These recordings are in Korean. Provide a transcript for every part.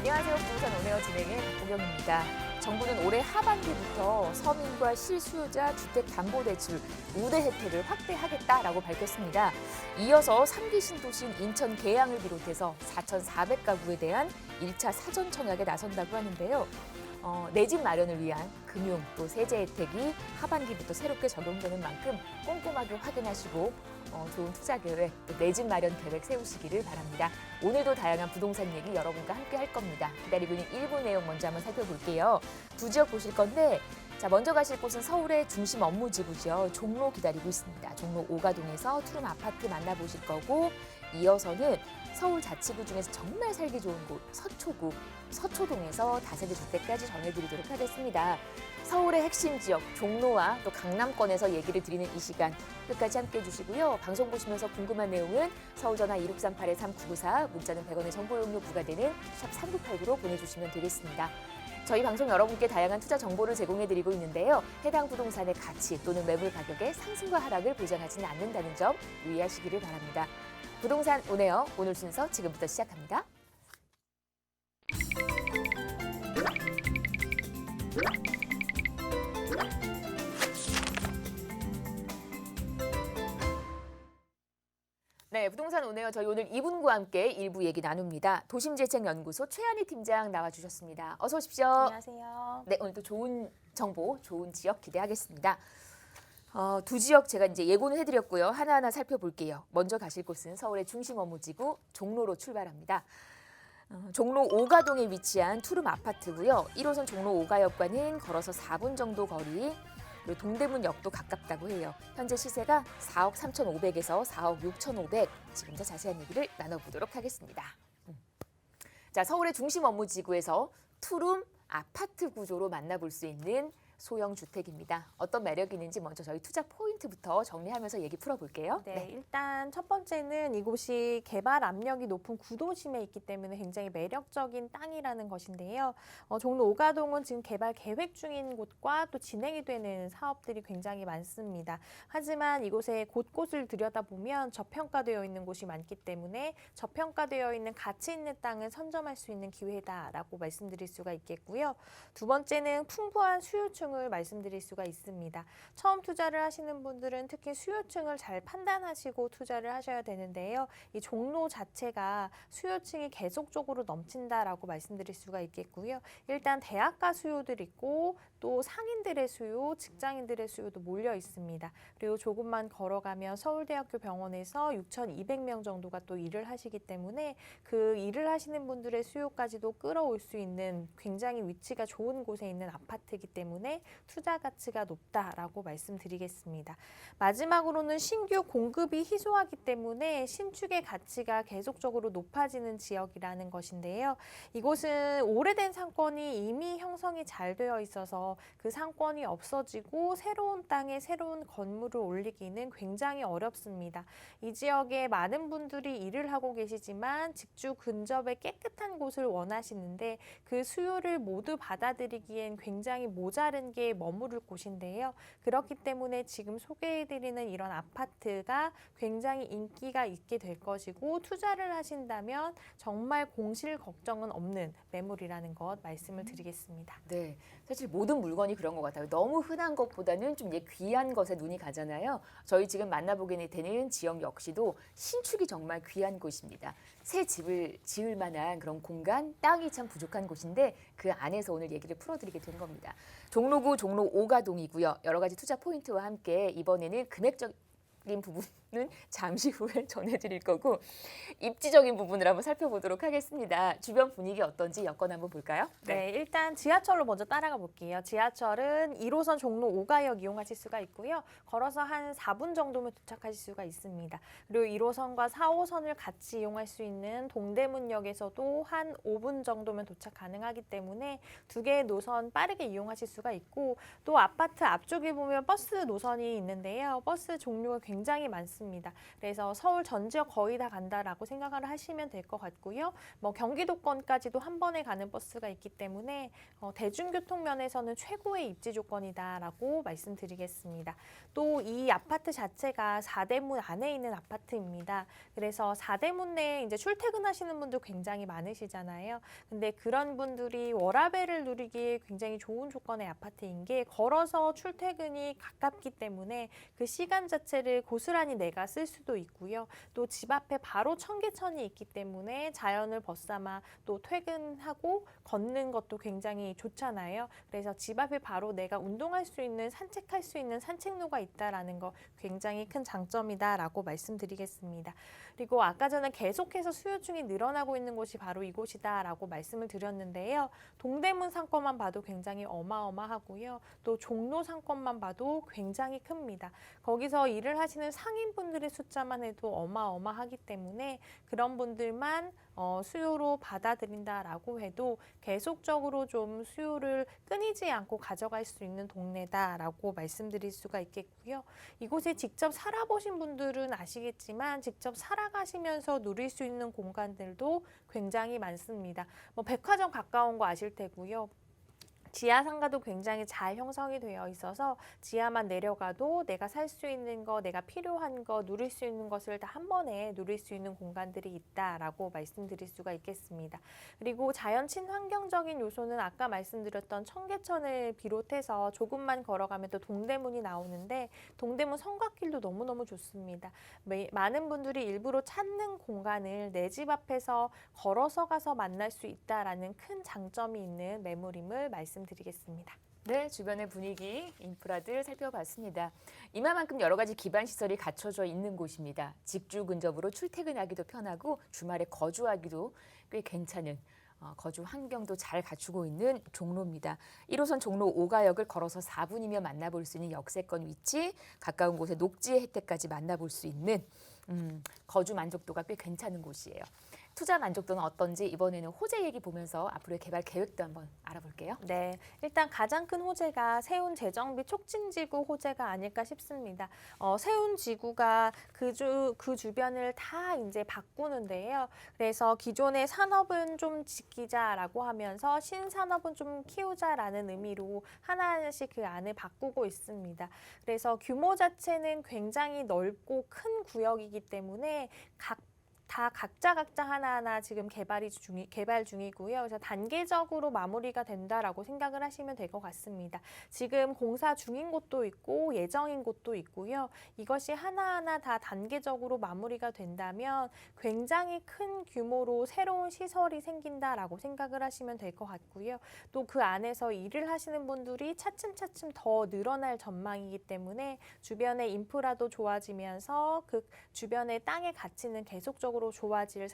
안녕하세요. 부동산 온에어 진행의 박보경입니다. 정부는 올해 하반기부터 서민과 실수요자 주택담보대출 우대 혜택을 확대하겠다라고 밝혔습니다. 이어서 3기 신도시인 인천 계양을 비롯해서 4,400가구에 대한 1차 사전 청약에 나선다고 하는데요. 내 집 마련을 위한 금융 또 세제 혜택이 하반기부터 새롭게 적용되는 만큼 꼼꼼하게 확인하시고 좋은 투자 계획, 또 내 집 마련 계획 세우시기를 바랍니다. 오늘도 다양한 부동산 얘기 여러분과 함께 할 겁니다. 기다리고 있는 1부 내용 먼저 한번 살펴볼게요. 두 지역 보실 건데 자, 먼저 가실 곳은 서울의 중심 업무지구죠. 종로 기다리고 있습니다. 종로 오가동에서 투룸 아파트 만나보실 거고 이어서는 서울 자치구 중에서 정말 살기 좋은 곳 서초구, 서초동에서 다세대 주택까지 전해드리도록 하겠습니다. 서울의 핵심 지역 종로와 또 강남권에서 얘기를 드리는 이 시간 끝까지 함께해 주시고요. 방송 보시면서 궁금한 내용은 서울전화 2638-3994 문자는 100원의 정보 용료 부과되는 샵 3989로 보내주시면 되겠습니다. 저희 방송 여러분께 다양한 투자 정보를 제공해드리고 있는데요. 해당 부동산의 가치 또는 매물 가격의 상승과 하락을 보장하지는 않는다는 점 유의하시기를 바랍니다. 부동산 온에어 오늘 순서 지금부터 시작합니다. 네, 부동산 온에어 저희 오늘 이분과 함께 일부 얘기 나눕니다. 도심재생연구소 최한희 팀장 나와주셨습니다. 어서 오십시오. 안녕하세요. 네, 오늘도 좋은 정보, 좋은 지역 기대하겠습니다. 두 지역 제가 이제 예고는 해드렸고요. 하나하나 살펴볼게요. 먼저 가실 곳은 서울의 중심 업무지구 종로로 출발합니다. 종로 오가동에 위치한 투룸 아파트고요. 1호선 종로 오가역과는 걸어서 4분 정도 거리, 그리고 동대문역도 가깝다고 해요. 현재 시세가 4억 3,500에서 4억 6,500. 지금 더 자세한 얘기를 나눠보도록 하겠습니다. 자, 서울의 중심 업무지구에서 투룸 아파트 구조로 만나볼 수 있는 소형 주택입니다. 어떤 매력이 있는지 먼저 저희 투자 포인트부터 정리하면서 얘기 풀어볼게요. 네, 일단 첫 번째는 이곳이 개발 압력이 높은 구도심에 있기 때문에 굉장히 매력적인 땅이라는 것인데요. 종로 오가동은 지금 개발 계획 중인 곳과 또 진행이 되는 사업들이 굉장히 많습니다. 하지만 이곳에 곳곳을 들여다보면 저평가되어 있는 곳이 많기 때문에 저평가되어 있는 가치 있는 땅을 선점할 수 있는 기회다라고 말씀드릴 수가 있겠고요. 두 번째는 풍부한 수요층 을 말씀드릴 수가 있습니다. 처음 투자를 하시는 분들은 특히 수요층을 잘 판단하시고 투자를 하셔야 되는데요. 이 종로 자체가 수요층이 계속적으로 넘친다라고 말씀드릴 수가 있겠고요. 일단 대학가 수요들 있고 또 상인들의 수요, 직장인들의 수요도 몰려 있습니다. 그리고 조금만 걸어가면 서울대학교 병원에서 6,200명 정도가 또 일을 하시기 때문에 그 일을 하시는 분들의 수요까지도 끌어올 수 있는 굉장히 위치가 좋은 곳에 있는 아파트이기 때문에 투자 가치가 높다라고 말씀드리겠습니다. 마지막으로는 신규 공급이 희소하기 때문에 신축의 가치가 계속적으로 높아지는 지역이라는 것인데요. 이곳은 오래된 상권이 이미 형성이 잘 되어 있어서 그 상권이 없어지고 새로운 땅에 새로운 건물을 올리기는 굉장히 어렵습니다. 이 지역에 많은 분들이 일을 하고 계시지만 직주 근접에 깨끗한 곳을 원하시는데 그 수요를 모두 받아들이기엔 굉장히 모자른 게 머무를 곳인데요. 그렇기 때문에 지금 소개해드리는 이런 아파트가 굉장히 인기가 있게 될 것이고 투자를 하신다면 정말 공실 걱정은 없는 매물이라는 것 말씀을 드리겠습니다. 네, 사실 모든 물건이 그런 것 같아요. 너무 흔한 것보다는 좀 귀한 것에 눈이 가잖아요. 저희 지금 만나보게 되는 지역 역시도 신축이 정말 귀한 곳입니다. 새 집을 지을 만한 그런 공간, 땅이 참 부족한 곳인데 그 안에서 오늘 얘기를 풀어드리게 된 겁니다. 종로구 종로 오가동이고요. 여러 가지 투자 포인트와 함께 이번에는 금액적인 부분은 잠시 후에 전해드릴 거고 입지적인 부분을 한번 살펴보도록 하겠습니다. 주변 분위기 어떤지 여건 한번 볼까요? 네, 일단 지하철로 먼저 따라가 볼게요. 지하철은 1호선 종로 오가역 이용하실 수가 있고요. 걸어서 한 4분 정도면 도착하실 수가 있습니다. 그리고 1호선과 4호선을 같이 이용할 수 있는 동대문역에서도 한 5분 정도면 도착 가능하기 때문에 두 개의 노선 빠르게 이용하실 수가 있고 또 아파트 앞쪽에 보면 버스 노선이 있는데요. 버스 종류가 굉장히 많습니다. 그래서 서울 전 지역 거의 다 간다라고 생각을 하시면 될 것 같고요. 뭐 경기도권까지도 한 번에 가는 버스가 있기 때문에 대중교통 면에서는 최고의 입지 조건이다라고 말씀드리겠습니다. 또 이 아파트 자체가 사대문 안에 있는 아파트입니다. 그래서 사대문 내에 이제 출퇴근하시는 분들 굉장히 많으시잖아요. 근데 그런 분들이 워라밸을 누리기에 굉장히 좋은 조건의 아파트인 게 걸어서 출퇴근이 가깝기 때문에 그 시간 자체를 고스란히 내가 쓸 수도 있고요. 또 집 앞에 바로 청계천이 있기 때문에 자연을 벗삼아 또 퇴근하고 걷는 것도 굉장히 좋잖아요. 그래서 집 앞에 바로 내가 운동할 수 있는 산책할 수 있는 산책로가 있다라는 거 굉장히 큰 장점이다라고 말씀드리겠습니다. 그리고 아까 전에 계속해서 수요층이 늘어나고 있는 곳이 바로 이곳이다라고 말씀을 드렸는데요. 동대문 상권만 봐도 굉장히 어마어마하고요. 또 종로 상권만 봐도 굉장히 큽니다. 거기서 일을 하시는 상인분들의 숫자만 해도 어마어마하기 때문에 그런 분들만 수요로 받아들인다라고 해도 계속적으로 좀 수요를 끊이지 않고 가져갈 수 있는 동네다라고 말씀드릴 수가 있겠고요. 이곳에 직접 살아보신 분들은 아시겠지만 직접 살아가시면서 누릴 수 있는 공간들도 굉장히 많습니다. 뭐 백화점 가까운 거 아실 테고요. 지하 상가도 굉장히 잘 형성이 되어 있어서 지하만 내려가도 내가 살 수 있는 거, 내가 필요한 거, 누릴 수 있는 것을 다 한 번에 누릴 수 있는 공간들이 있다라고 말씀드릴 수가 있겠습니다. 그리고 자연 친환경적인 요소는 아까 말씀드렸던 청계천을 비롯해서 조금만 걸어가면 또 동대문이 나오는데 동대문 성곽길도 너무너무 좋습니다. 많은 분들이 일부러 찾는 공간을 내 집 앞에서 걸어서 가서 만날 수 있다라는 큰 장점이 있는 매물임을 말씀드리겠습니다. 네, 주변의 분위기, 인프라들 살펴봤습니다. 이마만큼 여러 가지 기반 시설이 갖춰져 있는 곳입니다. 직주 근접으로 출퇴근하기도 편하고 주말에 거주하기도 꽤 괜찮은 거주 환경도 잘 갖추고 있는 종로입니다. 1호선 종로 5가역을 걸어서 4분이면 만나볼 수 있는 역세권 위치, 가까운 곳에 녹지의 혜택까지 만나볼 수 있는 거주 만족도가 꽤 괜찮은 곳이에요. 투자 만족도는 어떤지 이번에는 호재 얘기 보면서 앞으로의 개발 계획도 한번 알아볼게요. 네, 일단 가장 큰 호재가 세운 재정비 촉진지구 호재가 아닐까 싶습니다. 세운 지구가 그 주변을 다 이제 바꾸는데요. 그래서 기존의 산업은 좀 지키자라고 하면서 신산업은 좀 키우자라는 의미로 하나하나씩 그 안을 바꾸고 있습니다. 그래서 규모 자체는 굉장히 넓고 큰 구역이기 때문에 각자 하나하나 지금 개발 중이고요. 그래서 단계적으로 마무리가 된다라고 생각을 하시면 될 것 같습니다. 지금 공사 중인 곳도 있고 예정인 곳도 있고요. 이것이 하나하나 다 단계적으로 마무리가 된다면 굉장히 큰 규모로 새로운 시설이 생긴다라고 생각을 하시면 될 것 같고요. 또 그 안에서 일을 하시는 분들이 차츰차츰 더 늘어날 전망이기 때문에 주변의 인프라도 좋아지면서 그 주변의 땅의 가치는 계속적으로 좋아질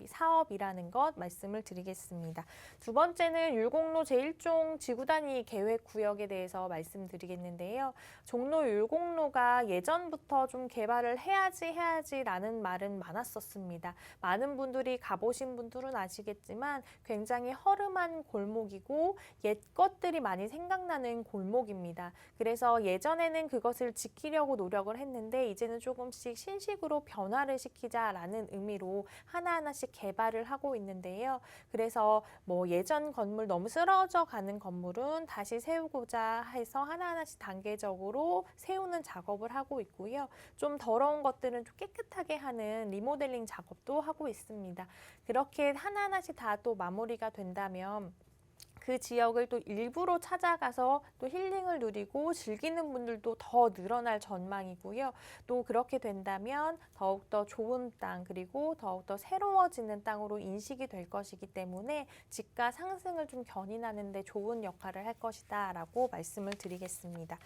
사업이라는 것 말씀을 드리겠습니다. 두 번째는 율곡로 제1종 지구단위 계획 구역에 대해서 말씀드리겠는데요. 종로 율곡로가 예전부터 좀 개발을 해야지라는 말은 많았었습니다. 많은 분들이 가보신 분들은 아시겠지만 굉장히 허름한 골목이고 옛 것들이 많이 생각나는 골목입니다. 그래서 예전에는 그것을 지키려고 노력을 했는데 이제는 조금씩 신식으로 변화를 시키자라는 의미로 하나하나씩 개발을 하고 있는데요. 그래서 뭐 예전 건물 너무 쓰러져 가는 건물은 다시 세우고자 해서 하나하나씩 단계적으로 세우는 작업을 하고 있고요. 좀 더러운 것들은 좀 깨끗하게 하는 리모델링 작업도 하고 있습니다. 그렇게 하나하나씩 다 또 마무리가 된다면 그 지역을 또 일부러 찾아가서 또 힐링을 누리고 즐기는 분들도 더 늘어날 전망이고요. 또 그렇게 된다면 더욱더 좋은 땅 그리고 더욱더 새로워지는 땅으로 인식이 될 것이기 때문에 집가 상승을 좀 견인하는 데 좋은 역할을 할 것이다 라고 말씀을 드리겠습니다.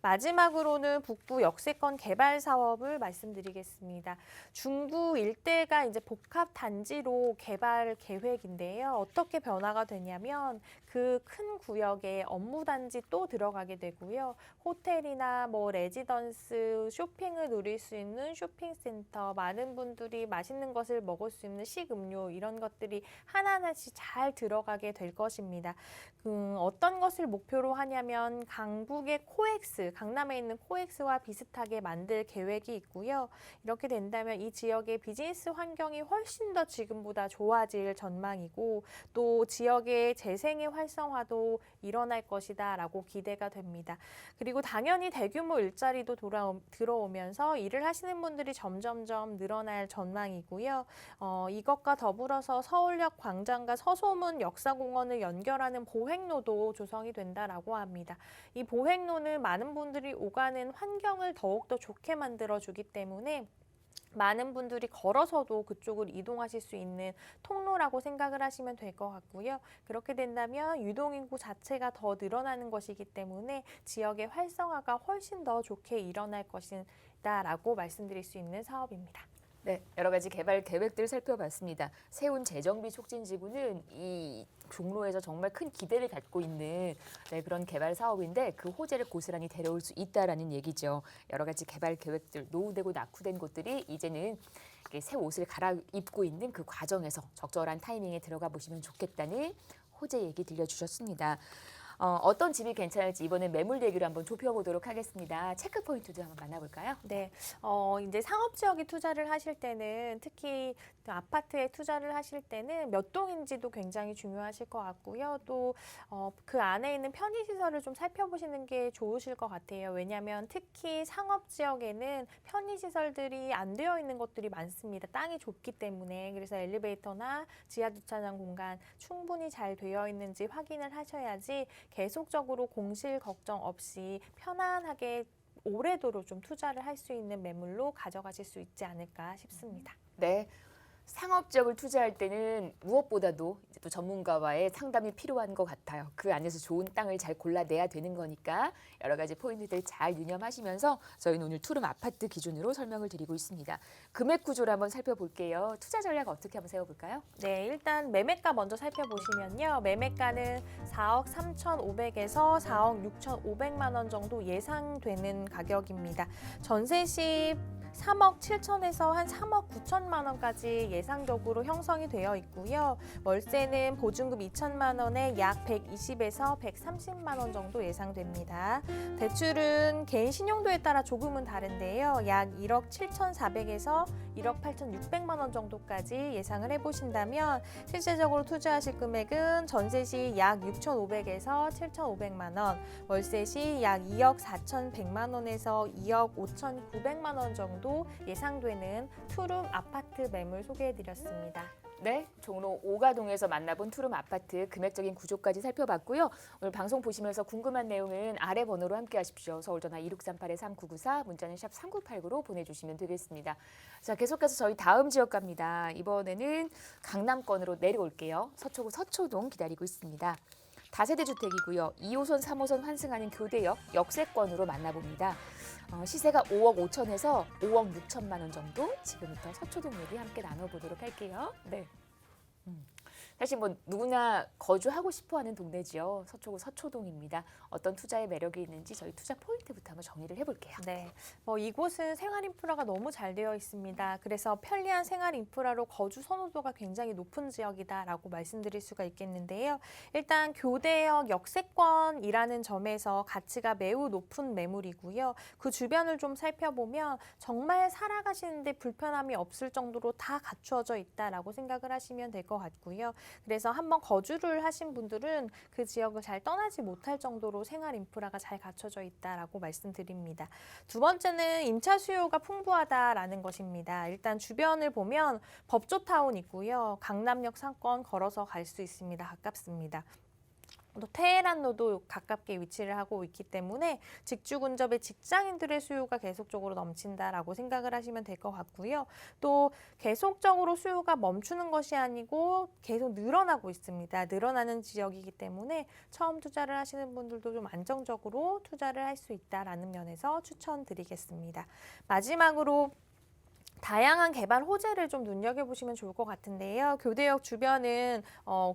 마지막으로는 북부 역세권 개발 사업을 말씀드리겠습니다. 중구 일대가 이제 복합 단지로 개발 계획인데요. 어떻게 변화가 되냐면 그 큰 구역에 업무 단지 또 들어가게 되고요. 호텔이나 뭐 레지던스, 쇼핑을 누릴 수 있는 쇼핑센터, 많은 분들이 맛있는 것을 먹을 수 있는 식음료 이런 것들이 하나하나씩 잘 들어가게 될 것입니다. 어떤 것을 목표로 하냐면 강북의 코엑스, 아파트, 강남에 있는 코엑스와 비슷하게 만들 계획이 있고요. 이렇게 된다면 이 지역의 비즈니스 환경이 훨씬 더 지금보다 좋아질 전망이고 또 지역의 재생의 활성화도 일어날 것이다라고 기대가 됩니다. 그리고 당연히 대규모 일자리도 들어오면서 일을 하시는 분들이 점점점 늘어날 전망이고요. 이것과 더불어서 서울역 광장과 서소문 역사공원을 연결하는 보행로도 조성이 된다라고 합니다. 이 보행로는 많은 분들이 오가는 환경을 더욱더 좋게 만들어주기 때문에 많은 분들이 걸어서도 그쪽을 이동하실 수 있는 통로라고 생각을 하시면 될 것 같고요. 그렇게 된다면 유동인구 자체가 더 늘어나는 것이기 때문에 지역의 활성화가 훨씬 더 좋게 일어날 것이다라고 말씀드릴 수 있는 사업입니다. 네, 여러 가지 개발 계획들 살펴봤습니다. 세운 재정비 촉진지구는 이 종로에서 정말 큰 기대를 갖고 있는 그런 개발 사업인데 그 호재를 고스란히 데려올 수 있다라는 얘기죠. 여러 가지 개발 계획들, 노후되고 낙후된 곳들이 이제는 새 옷을 갈아입고 있는 그 과정에서 적절한 타이밍에 들어가 보시면 좋겠다는 호재 얘기 들려주셨습니다. 어떤 집이 괜찮을지 이번엔 매물 얘기로 한번 좁혀보도록 하겠습니다. 체크 포인트도 한번 만나볼까요? 네, 이제 상업 지역에 투자를 하실 때는 특히 아파트에 투자를 하실 때는 몇 동인지도 굉장히 중요하실 것 같고요. 또 그 안에 있는 편의시설을 좀 살펴보시는 게 좋으실 것 같아요. 왜냐하면 특히 상업 지역에는 편의시설들이 안 되어 있는 것들이 많습니다. 땅이 좁기 때문에. 그래서 엘리베이터나 지하 주차장 공간 충분히 잘 되어 있는지 확인을 하셔야지 계속적으로 공실 걱정 없이 편안하게 오래도록 좀 투자를 할 수 있는 매물로 가져가실 수 있지 않을까 싶습니다. 네. 상업 지역을 투자할 때는 무엇보다도 이제 또 전문가와의 상담이 필요한 것 같아요. 그 안에서 좋은 땅을 잘 골라내야 되는 거니까 여러 가지 포인트들 잘 유념하시면서 저희는 오늘 투룸 아파트 기준으로 설명을 드리고 있습니다. 금액 구조를 한번 살펴볼게요. 투자 전략 어떻게 한번 세워볼까요? 네, 일단 매매가 먼저 살펴보시면요. 매매가는 4억 3,500에서 4억 6,500만 원 정도 예상되는 가격입니다. 전세 시 3억 7천에서 한 3억 9천만 원까지 예상적으로 형성이 되어 있고요. 월세는 보증금 2천만 원에 약 120에서 130만 원 정도 예상됩니다. 대출은 개인 신용도에 따라 조금은 다른데요. 약 1억 7,400에서 1억 8,600만 원 정도까지 예상을 해보신다면 실제적으로 투자하실 금액은 전세 시 약 6,500에서 7,500만 원, 월세 시 약 2억 4,100만 원에서 2억 5,900만 원 정도 예상되는 투룸 아파트 매물 소개해드렸습니다. 네, 종로 오가동에서 만나본 투룸 아파트 금액적인 구조까지 살펴봤고요. 오늘 방송 보시면서 궁금한 내용은 아래 번호로 함께 하십시오. 서울전화 2638-3994, 문자는 샵 3989로 보내주시면 되겠습니다. 자, 계속해서 저희 다음 지역 갑니다. 이번에는 강남권으로 내려올게요. 서초구 서초동 기다리고 있습니다. 다세대 주택이고요. 2호선, 3호선 환승하는 교대역 역세권으로 만나봅니다. 시세가 5억 5천에서 5억 6천만 원 정도. 지금부터 서초동 얘기 함께 나눠보도록 할게요. 네. 사실 뭐 누구나 거주하고 싶어하는 동네지요. 서초구 서초동입니다. 어떤 투자의 매력이 있는지 저희 투자 포인트부터 한번 정리를 해볼게요. 네, 이곳은 생활 인프라가 너무 잘 되어 있습니다. 그래서 편리한 생활 인프라로 거주 선호도가 굉장히 높은 지역이다라고 말씀드릴 수가 있겠는데요. 일단 교대역 역세권이라는 점에서 가치가 매우 높은 매물이고요. 그 주변을 좀 살펴보면 정말 살아가시는데 불편함이 없을 정도로 다 갖추어져 있다라고 생각을 하시면 될 것 같고요. 그래서 한번 거주를 하신 분들은 그 지역을 잘 떠나지 못할 정도로 생활 인프라가 잘 갖춰져 있다라고 말씀드립니다. 두 번째는 임차 수요가 풍부하다라는 것입니다. 일단 주변을 보면 법조타운 있고요. 강남역 상권 걸어서 갈 수 있습니다. 가깝습니다. 또 테헤란로도 가깝게 위치를 하고 있기 때문에 직주 근접의 직장인들의 수요가 계속적으로 넘친다라고 생각을 하시면 될 것 같고요. 또 계속적으로 수요가 멈추는 것이 아니고 계속 늘어나고 있습니다. 늘어나는 지역이기 때문에 처음 투자를 하시는 분들도 좀 안정적으로 투자를 할 수 있다라는 면에서 추천드리겠습니다. 마지막으로 다양한 개발 호재를 좀 눈여겨보시면 좋을 것 같은데요. 교대역 주변은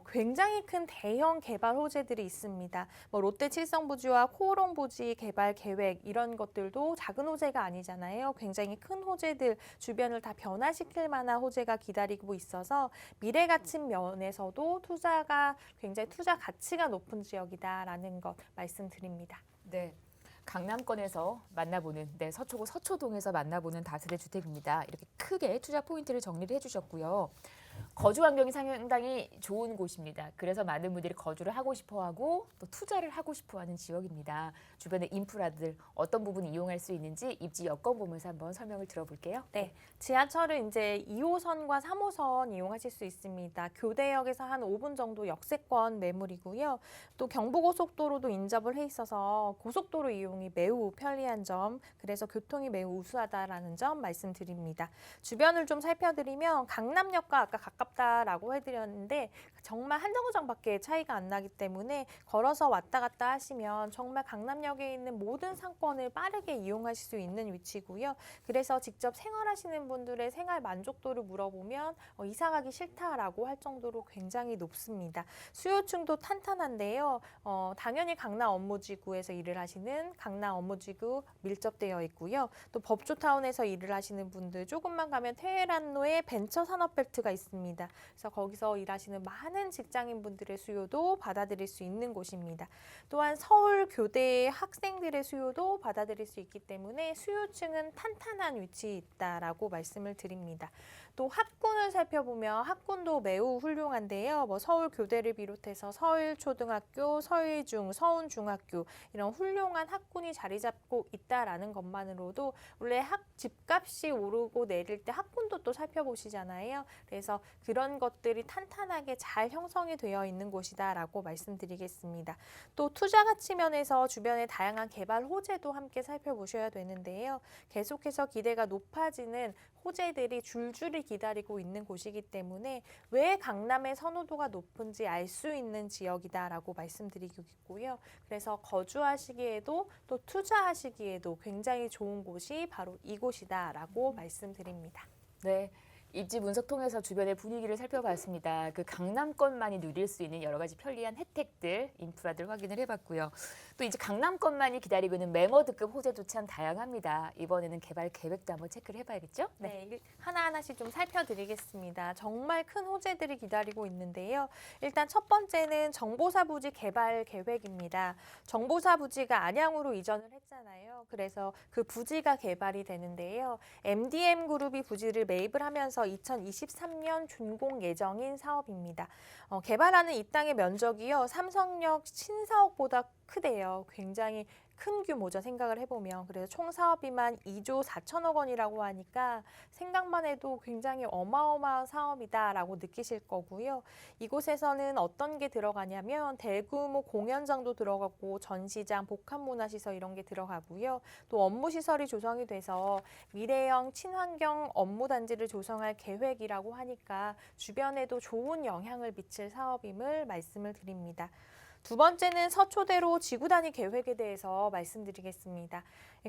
굉장히 큰 대형 개발 호재들이 있습니다. 롯데 칠성부지와 코오롱부지 개발 계획 이런 것들도 작은 호재가 아니잖아요. 굉장히 큰 호재들 주변을 다 변화시킬 만한 호재가 기다리고 있어서 미래 가치 면에서도 투자가 굉장히 투자 가치가 높은 지역이다라는 것 말씀드립니다. 네. 강남권에서 만나보는, 서초구 서초동에서 만나보는 다세대 주택입니다. 이렇게 크게 투자 포인트를 정리를 해주셨고요. 거주 환경이 상당히 좋은 곳입니다. 그래서 많은 분들이 거주를 하고 싶어하고 또 투자를 하고 싶어하는 지역입니다. 주변의 인프라들 어떤 부분 이용할 수 있는지 입지 여건 보면서 한번 설명을 들어볼게요. 네, 지하철은 이제 2호선과 3호선 이용하실 수 있습니다. 교대역에서 한 5분 정도 역세권 매물이고요. 또 경부고속도로도 인접을 해 있어서 고속도로 이용이 매우 편리한 점, 그래서 교통이 매우 우수하다라는 점 말씀드립니다. 주변을 좀 살펴드리면 강남역과 아까 가깝다라고 해드렸는데 정말 한 정거장밖에 차이가 안 나기 때문에 걸어서 왔다 갔다 하시면 정말 강남역에 있는 모든 상권을 빠르게 이용하실 수 있는 위치고요. 그래서 직접 생활하시는 분들의 생활 만족도를 물어보면 이사 가기 싫다라고 할 정도로 굉장히 높습니다. 수요층도 탄탄한데요. 당연히 강남 업무지구에서 일을 하시는 강남 업무지구 밀접되어 있고요. 또 법조타운에서 일을 하시는 분들 조금만 가면 테헤란로에 벤처산업벨트가 있습니다. 그래서 거기서 일하시는 많은 직장인분들의 수요도 받아들일 수 있는 곳입니다. 또한 서울 교대 학생들의 수요도 받아들일 수 있기 때문에 수요층은 탄탄한 위치에 있다라고 말씀을 드립니다. 또 학군을 살펴보면 학군도 매우 훌륭한데요. 서울 교대를 비롯해서 서울초등학교, 서울중, 서운중학교 이런 훌륭한 학군이 자리 잡고 있다라는 것만으로도 원래 집값이 오르고 내릴 때 학군도 또 살펴보시잖아요. 그래서 그런 것들이 탄탄하게 잘 형성이 되어 있는 곳이다라고 말씀드리겠습니다. 또 투자 가치 면에서 주변의 다양한 개발 호재도 함께 살펴보셔야 되는데요. 계속해서 기대가 높아지는 호재들이 줄줄이 기다리고 있는 곳이기 때문에 왜 강남의 선호도가 높은지 알 수 있는 지역이다라고 말씀드리고요. 그래서 거주하시기에도 또 투자하시기에도 굉장히 좋은 곳이 바로 이곳이다라고 말씀드립니다. 네. 입지 분석 통해서 주변의 분위기를 살펴봤습니다. 그 강남권만이 누릴 수 있는 여러 가지 편리한 혜택들, 인프라들 확인을 해봤고요. 또 이제 강남권만이 기다리고 있는 매머드급 호재도 참 다양합니다. 이번에는 개발 계획도 한번 체크를 해봐야겠죠? 네, 하나하나씩 좀 살펴드리겠습니다. 정말 큰 호재들이 기다리고 있는데요. 일단 첫 번째는 정보사 부지 개발 계획입니다. 정보사 부지가 안양으로 이전을 했잖아요. 그래서 그 부지가 개발이 되는데요. MDM 그룹이 부지를 매입을 하면서 2023년 준공 예정인 사업입니다. 개발하는 이 땅의 면적이요. 삼성역 신사옥보다 크대요. 굉장히 큰 규모죠. 생각을 해보면. 그래서 총 사업비만 2조 4천억 원이라고 하니까 생각만 해도 굉장히 어마어마한 사업이다라고 느끼실 거고요. 이곳에서는 어떤 게 들어가냐면 대규모 공연장도 들어가고 전시장, 복합문화시설 이런 게 들어가고요. 또 업무시설이 조성이 돼서 미래형 친환경 업무단지를 조성할 계획이라고 하니까 주변에도 좋은 영향을 미칠 사업임을 말씀을 드립니다. 두 번째는 서초대로 지구 단위 계획에 대해서 말씀드리겠습니다.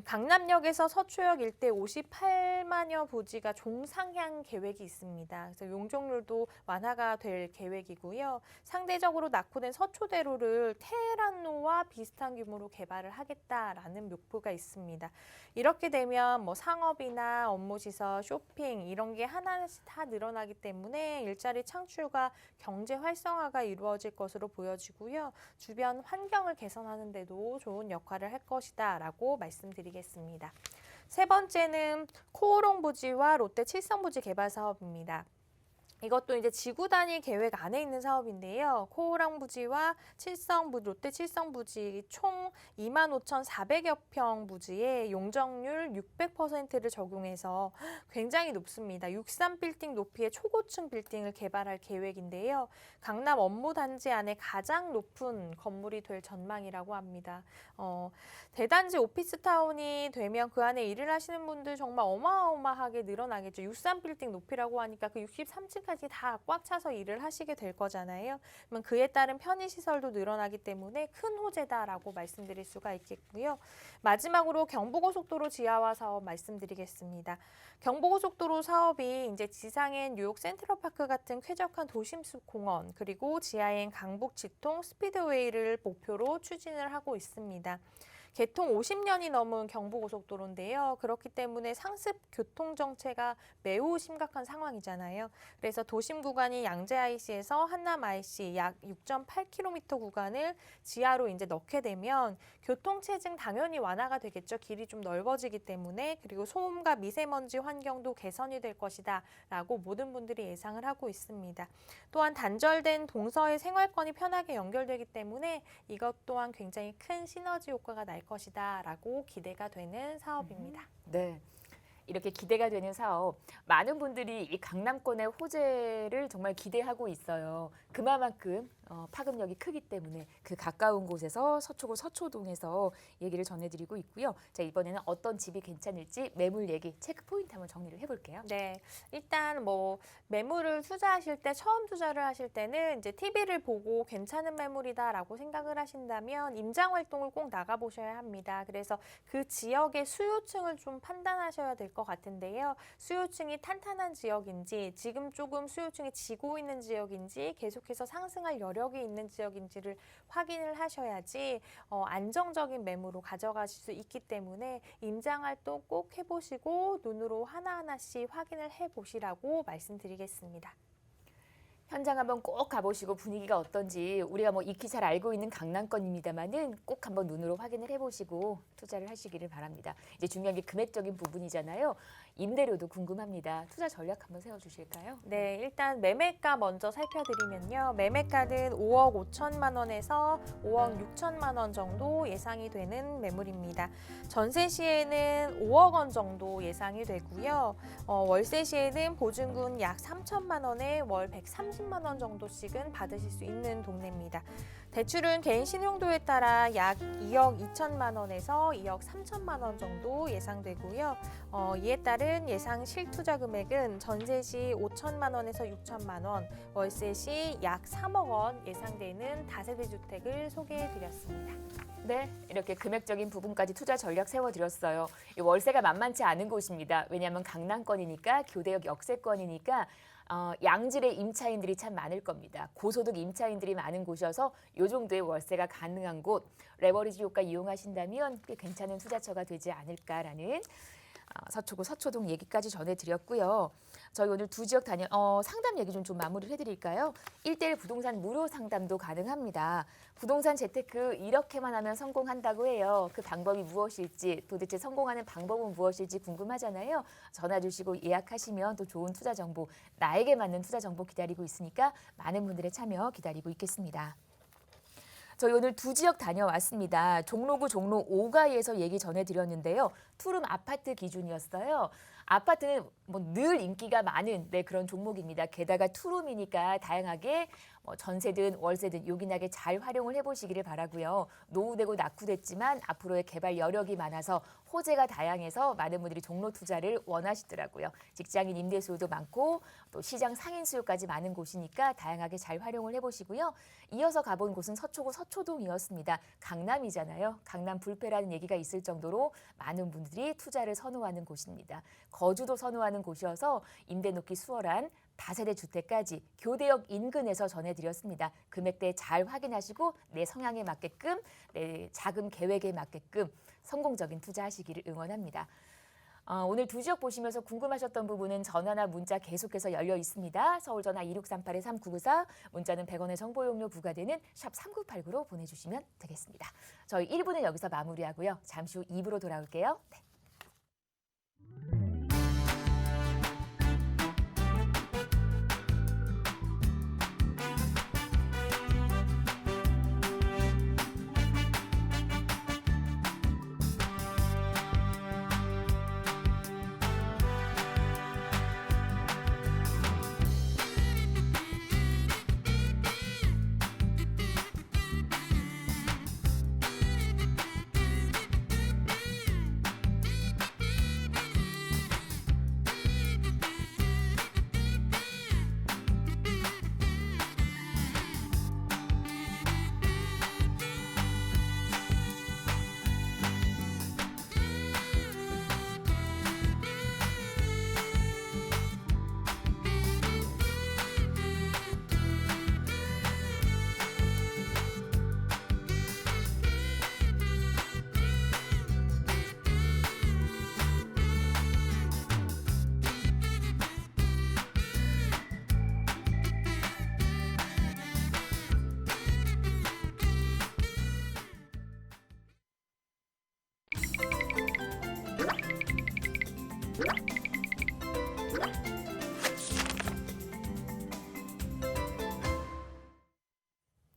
강남역에서 서초역 일대 58만여 부지가 종상향 계획이 있습니다. 그래서 용적률도 완화가 될 계획이고요. 상대적으로 낙후된 서초대로를 테헤란로와 비슷한 규모로 개발을 하겠다라는 목표가 있습니다. 이렇게 되면 상업이나 업무시설, 쇼핑 이런 게 하나씩 다 늘어나기 때문에 일자리 창출과 경제 활성화가 이루어질 것으로 보여지고요. 주변 환경을 개선하는 데도 좋은 역할을 할 것이다라고 말씀드리겠습니다. 세 번째는 코오롱 부지와 롯데 칠성 부지 개발 사업입니다. 이것도 이제 지구 단위 계획 안에 있는 사업인데요. 코오롱 부지와 롯데 칠성 부지 총 25,400여 평 부지에 용적률 600%를 적용해서 굉장히 높습니다. 63빌딩 높이의 초고층 빌딩을 개발할 계획인데요. 강남 업무단지 안에 가장 높은 건물이 될 전망이라고 합니다. 대단지 오피스타운이 되면 그 안에 일을 하시는 분들 정말 어마어마하게 늘어나겠죠. 63빌딩 높이라고 하니까 그 63층까지 다 꽉 차서 일을 하시게 될 거잖아요. 그러면 그에 따른 편의시설도 늘어나기 때문에 큰 호재다라고 말씀드릴 수가 있겠고요. 마지막으로 경부고속도로 지하화 사업 말씀드리겠습니다. 경부고속도로 사업이 이제 지상엔 뉴욕 센트럴파크 같은 쾌적한 도심숲 공원 그리고 지하엔 강북 지통 스피드웨이를 목표로 추진을 하고 있습니다. 개통 50년이 넘은 경부고속도로인데요. 그렇기 때문에 상습 교통 정체가 매우 심각한 상황이잖아요. 그래서 도심 구간이 양재 IC에서 한남 IC 약 6.8km 구간을 지하로 이제 넣게 되면 교통 체증 당연히 완화가 되겠죠. 길이 좀 넓어지기 때문에. 그리고 소음과 미세먼지 환경도 개선이 될 것이다라고 모든 분들이 예상을 하고 있습니다. 또한 단절된 동서의 생활권이 편하게 연결되기 때문에 이것 또한 굉장히 큰 시너지 효과가 날 것이다라고 기대가 되는 사업입니다. 네. 이렇게 기대가 되는 사업, 많은 분들이 이 강남권의 호재를 정말 기대하고 있어요. 그만큼 파급력이 크기 때문에 그 가까운 곳에서 서초구 서초동에서 얘기를 전해드리고 있고요. 자, 이번에는 어떤 집이 괜찮을지 매물 얘기, 체크 포인트 한번 정리를 해볼게요. 네, 일단 뭐 매물을 투자하실 때 처음 투자를 하실 때는 이제 TV를 보고 괜찮은 매물이다라고 생각을 하신다면 임장 활동을 꼭 나가보셔야 합니다. 그래서 그 지역의 수요층을 좀 판단하셔야 될 것 같은데요. 수요층이 탄탄한 지역인지 지금 조금 수요층이 지고 있는 지역인지 계속해서 상승할 여력이 있는 지역인지를 확인을 하셔야지 안정적인 매물로 가져가실 수 있기 때문에 임장 활동 꼭 해보시고 눈으로 하나하나씩 확인을 해보시라고 말씀드리겠습니다. 현장 한번 꼭 가보시고 분위기가 어떤지 우리가 뭐 익히 잘 알고 있는 강남권입니다만은 꼭 한번 눈으로 확인을 해보시고 투자를 하시기를 바랍니다. 이제 중요한 게 금액적인 부분이잖아요. 임대료도 궁금합니다. 투자 전략 한번 세워주실까요? 네, 일단 매매가 먼저 살펴드리면요. 매매가는 5억 5천만 원에서 5억 6천만 원 정도 예상이 되는 매물입니다. 전세 시에는 5억 원 정도 예상이 되고요. 월세 시에는 보증금 약 3천만 원에 월 130만 원 정도씩은 받으실 수 있는 동네입니다. 대출은 개인 신용도에 따라 약 2억 2천만 원에서 2억 3천만 원 정도 예상되고요. 이에 따른 예상 실투자 금액은 전세 시 5천만 원에서 6천만 원, 월세 시 약 3억 원 예상되는 다세대 주택을 소개해 드렸습니다. 네, 이렇게 금액적인 부분까지 투자 전략 세워드렸어요. 이 월세가 만만치 않은 곳입니다. 왜냐하면 강남권이니까 교대역 역세권이니까 양질의 임차인들이 참 많을 겁니다. 고소득 임차인들이 많은 곳이어서 이 정도의 월세가 가능한 곳, 레버리지 효과 이용하신다면 꽤 괜찮은 투자처가 되지 않을까라는 서초구 서초동 얘기까지 전해드렸고요. 저희 오늘 두 지역 상담 얘기 좀 마무리를 해드릴까요? 1:1 부동산 무료 상담도 가능합니다. 부동산 재테크 이렇게만 하면 성공한다고 해요. 그 방법이 무엇일지, 도대체 성공하는 방법은 무엇일지 궁금하잖아요. 전화 주시고 예약하시면 또 좋은 투자 정보, 나에게 맞는 투자 정보 기다리고 있으니까 많은 분들의 참여 기다리고 있겠습니다. 저희 오늘 두 지역 다녀왔습니다. 종로구 종로 5가에서 얘기 전해드렸는데요. 투룸 아파트 기준이었어요. 아파트는 뭐 늘 인기가 많은 그런 종목입니다. 게다가 투룸이니까 다양하게 전세든 월세든 요긴하게 잘 활용을 해보시기를 바라고요. 노후되고 낙후됐지만 앞으로의 개발 여력이 많아서 호재가 다양해서 많은 분들이 종로 투자를 원하시더라고요. 직장인 임대 수요도 많고 또 시장 상인 수요까지 많은 곳이니까 다양하게 잘 활용을 해보시고요. 이어서 가본 곳은 서초구 서초동이었습니다. 강남이잖아요. 강남 불패라는 얘기가 있을 정도로 많은 분들이 투자를 선호하는 곳입니다. 거주도 선호하는 곳이어서 임대 놓기 수월한 다세대 주택까지 교대역 인근에서 전해드렸습니다. 금액대 잘 확인하시고 내 성향에 맞게끔, 내 자금 계획에 맞게끔 성공적인 투자하시기를 응원합니다. 오늘 두 지역 보시면서 궁금하셨던 부분은 전화나 문자 계속해서 열려 있습니다. 서울 전화 2638-3994, 문자는 100원의 정보 용료 부과되는 샵 3989로 보내주시면 되겠습니다. 저희 1부는 여기서 마무리하고요. 잠시 후 2부로 돌아올게요. 네.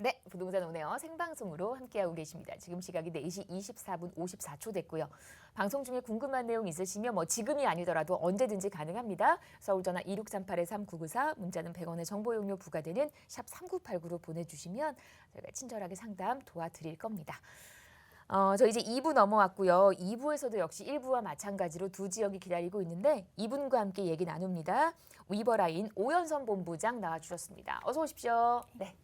네, 부동산 오네요. 생방송으로 함께하고 계십니다. 지금 시각이 4시 24분 54초 됐고요. 방송 중에 궁금한 내용 있으시면 지금이 아니더라도 언제든지 가능합니다. 서울전화 2638-3994, 문자는 100원의 정보 용료 부과되는 샵 3989로 보내주시면 저희가 친절하게 상담 도와드릴 겁니다. 저 이제 2부 넘어왔고요. 2부에서도 역시 1부와 마찬가지로 두 지역이 기다리고 있는데 이분과 함께 얘기 나눕니다. 위버라인 오연선 본부장 나와주셨습니다. 어서 오십시오. 네.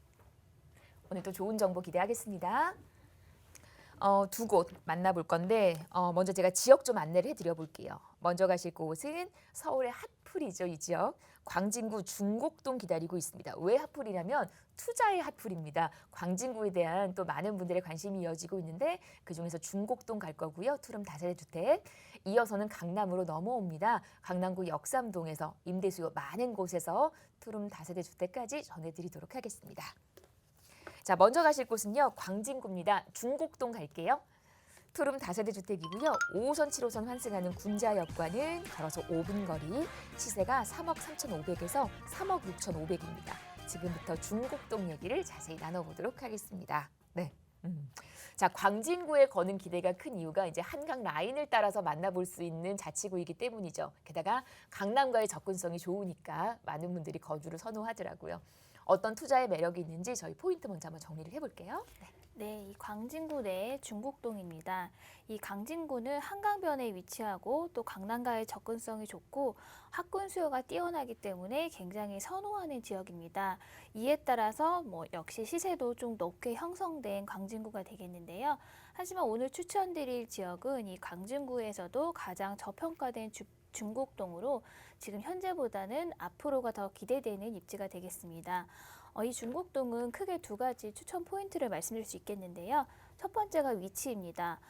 오늘 또 좋은 정보 기대하겠습니다. 두 곳 만나볼 건데 먼저 제가 지역 좀 안내를 해드려 볼게요. 먼저 가실 곳은 서울의 핫플이죠. 이 지역. 광진구 중곡동 기다리고 있습니다. 왜 핫플이냐면 투자의 핫플입니다. 광진구에 대한 또 많은 분들의 관심이 이어지고 있는데 그중에서 중곡동 갈 거고요. 투룸 다세대 주택. 이어서는 강남으로 넘어옵니다. 강남구 역삼동에서 임대 수요 많은 곳에서 투룸 다세대 주택까지 전해드리도록 하겠습니다. 자, 먼저 가실 곳은요. 광진구입니다. 중곡동 갈게요. 투룸 다세대 주택이고요. 5호선, 7호선 환승하는 군자역과는 걸어서 5분 거리, 시세가 3억 3,500에서 3억 6,500입니다. 지금부터 중곡동 얘기를 자세히 나눠보도록 하겠습니다. 네. 자, 광진구에 거는 기대가 큰 이유가 이제 한강 라인을 따라서 만나볼 수 있는 자치구이기 때문이죠. 게다가 강남과의 접근성이 좋으니까 많은 분들이 거주를 선호하더라고요. 어떤 투자의 매력이 있는지 저희 포인트 먼저 한번 정리를 해볼게요. 네, 이 광진구 내 중곡동입니다. 이 광진구는 한강변에 위치하고 또 강남과의 접근성이 좋고 학군 수요가 뛰어나기 때문에 굉장히 선호하는 지역입니다. 이에 따라서 역시 시세도 좀 높게 형성된 광진구가 되겠는데요. 하지만 오늘 추천드릴 지역은 이 광진구에서도 가장 저평가된 중곡동으로 지금 현재보다는 앞으로가 더 기대되는 입지가 되겠습니다. 이 중곡동은 크게 두 가지 추천 포인트를 말씀드릴 수 있겠는데요. 첫 번째가 위치입니다.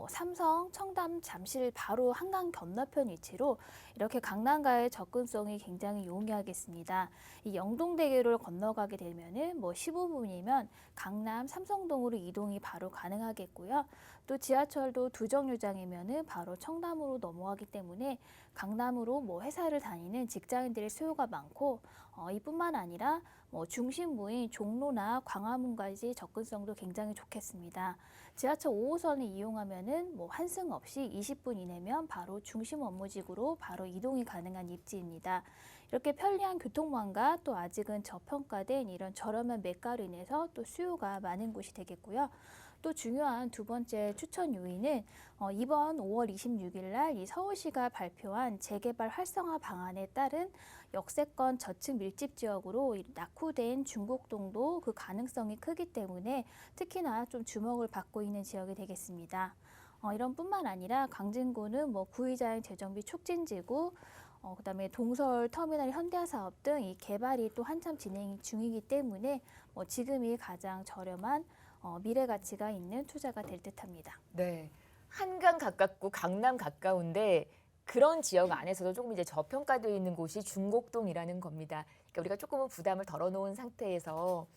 삼성, 청담, 잠실 바로 한강 건너편 위치로 이렇게 강남과의 접근성이 굉장히 용이하겠습니다. 이 영동대교를 건너가게 되면은 15분이면 강남 삼성동으로 이동이 바로 가능하겠고요. 또 지하철도 두 정류장이면은 바로 청담으로 넘어가기 때문에 강남으로 회사를 다니는 직장인들의 수요가 많고 이뿐만 아니라 중심부인 종로나 광화문까지 접근성도 굉장히 좋겠습니다. 지하철 5호선을 이용하면은 환승 없이 20분 이내면 바로 중심 업무지구로 바로 이동이 가능한 입지입니다. 이렇게 편리한 교통망과 또 아직은 저평가된 이런 저렴한 매가로 인해서 또 수요가 많은 곳이 되겠고요. 또 중요한 두 번째 추천 요인은 이번 5월 26일 날 이 서울시가 발표한 재개발 활성화 방안에 따른 역세권 저층 밀집 지역으로 낙후된 중곡동도 그 가능성이 크기 때문에 특히나 좀 주목을 받고 있는 지역이 되겠습니다. 이런 뿐만 아니라 광진구는 구의자행 재정비 촉진지구, 그다음에 동서울 터미널 현대화 사업 등 이 개발이 또 한참 진행 중이기 때문에 지금이 가장 저렴한 미래 가치가 있는 투자가 될 듯합니다. 네, 한강 가깝고 강남 가까운데 그런 지역 안에서도 조금 이제 저평가되어 있는 곳이 중곡동이라는 겁니다. 그러니까 우리가 조금은 부담을 덜어놓은 상태에서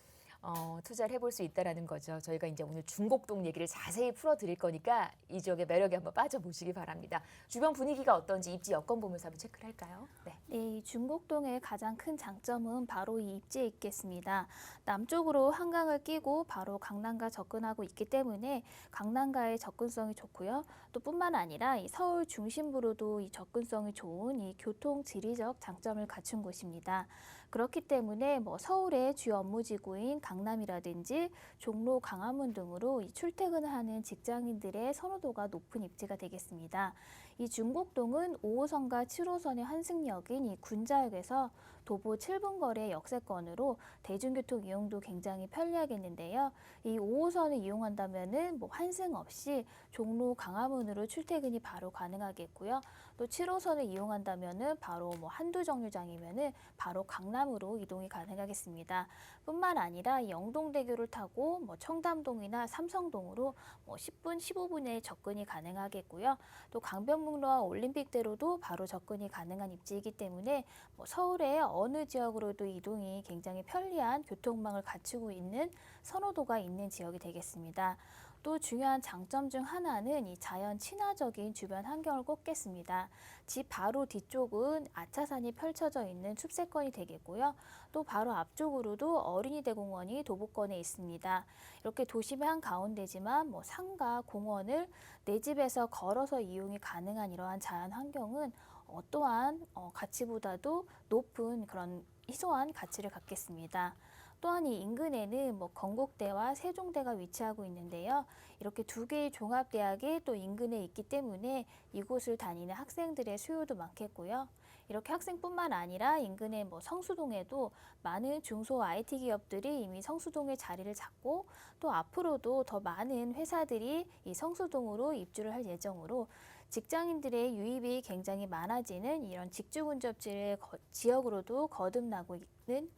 투자를 해볼 수 있다라는 거죠. 저희가 이제 오늘 중곡동 얘기를 자세히 풀어드릴 거니까 이 지역의 매력에 한번 빠져보시기 바랍니다. 주변 분위기가 어떤지 입지 여건 보면서 한번 체크를 할까요? 네. 네, 이 중곡동의 가장 큰 장점은 바로 이 입지에 있겠습니다. 남쪽으로 한강을 끼고 바로 강남과 접근하고 있기 때문에 강남과의 접근성이 좋고요. 또 뿐만 아니라 이 서울 중심부로도 이 접근성이 좋은 이 교통 지리적 장점을 갖춘 곳입니다. 그렇기 때문에 서울의 주요 업무지구인 강남이라든지 종로, 광화문 등으로 이 출퇴근을 하는 직장인들의 선호도가 높은 입지가 되겠습니다. 이 중곡동은 5호선과 7호선의 환승역인 이 군자역에서 도보 7분 거리의 역세권으로 대중교통 이용도 굉장히 편리하겠는데요. 이 5호선을 이용한다면은 환승 없이 종로, 광화문으로 출퇴근이 바로 가능하겠고요. 또 7호선을 이용한다면은 바로 한두 정류장이면은 바로 강남으로 이동이 가능하겠습니다. 뿐만 아니라 영동대교를 타고 청담동이나 삼성동으로 10분, 15분에 접근이 가능하겠고요. 또 강변북로와 올림픽대로도 바로 접근이 가능한 입지이기 때문에 서울의 어느 지역으로도 이동이 굉장히 편리한 교통망을 갖추고 있는 선호도가 있는 지역이 되겠습니다. 또 중요한 장점 중 하나는 이 자연 친화적인 주변 환경을 꼽겠습니다. 집 바로 뒤쪽은 아차산이 펼쳐져 있는 숲세권이 되겠고요. 또 바로 앞쪽으로도 어린이대공원이 도보권에 있습니다. 이렇게 도심의 한 가운데지만 산과 공원을 내 집에서 걸어서 이용이 가능한 이러한 자연 환경은 어떠한 가치보다도 높은 그런 희소한 가치를 갖겠습니다. 또한 이 인근에는 건국대와 세종대가 위치하고 있는데요. 이렇게 두 개의 종합대학이 또 인근에 있기 때문에 이곳을 다니는 학생들의 수요도 많겠고요. 이렇게 학생뿐만 아니라 인근의 성수동에도 많은 중소 IT 기업들이 이미 성수동에 자리를 잡고 또 앞으로도 더 많은 회사들이 이 성수동으로 입주를 할 예정으로 직장인들의 유입이 굉장히 많아지는 이런 직주근접지의 지역으로도 거듭나고 있는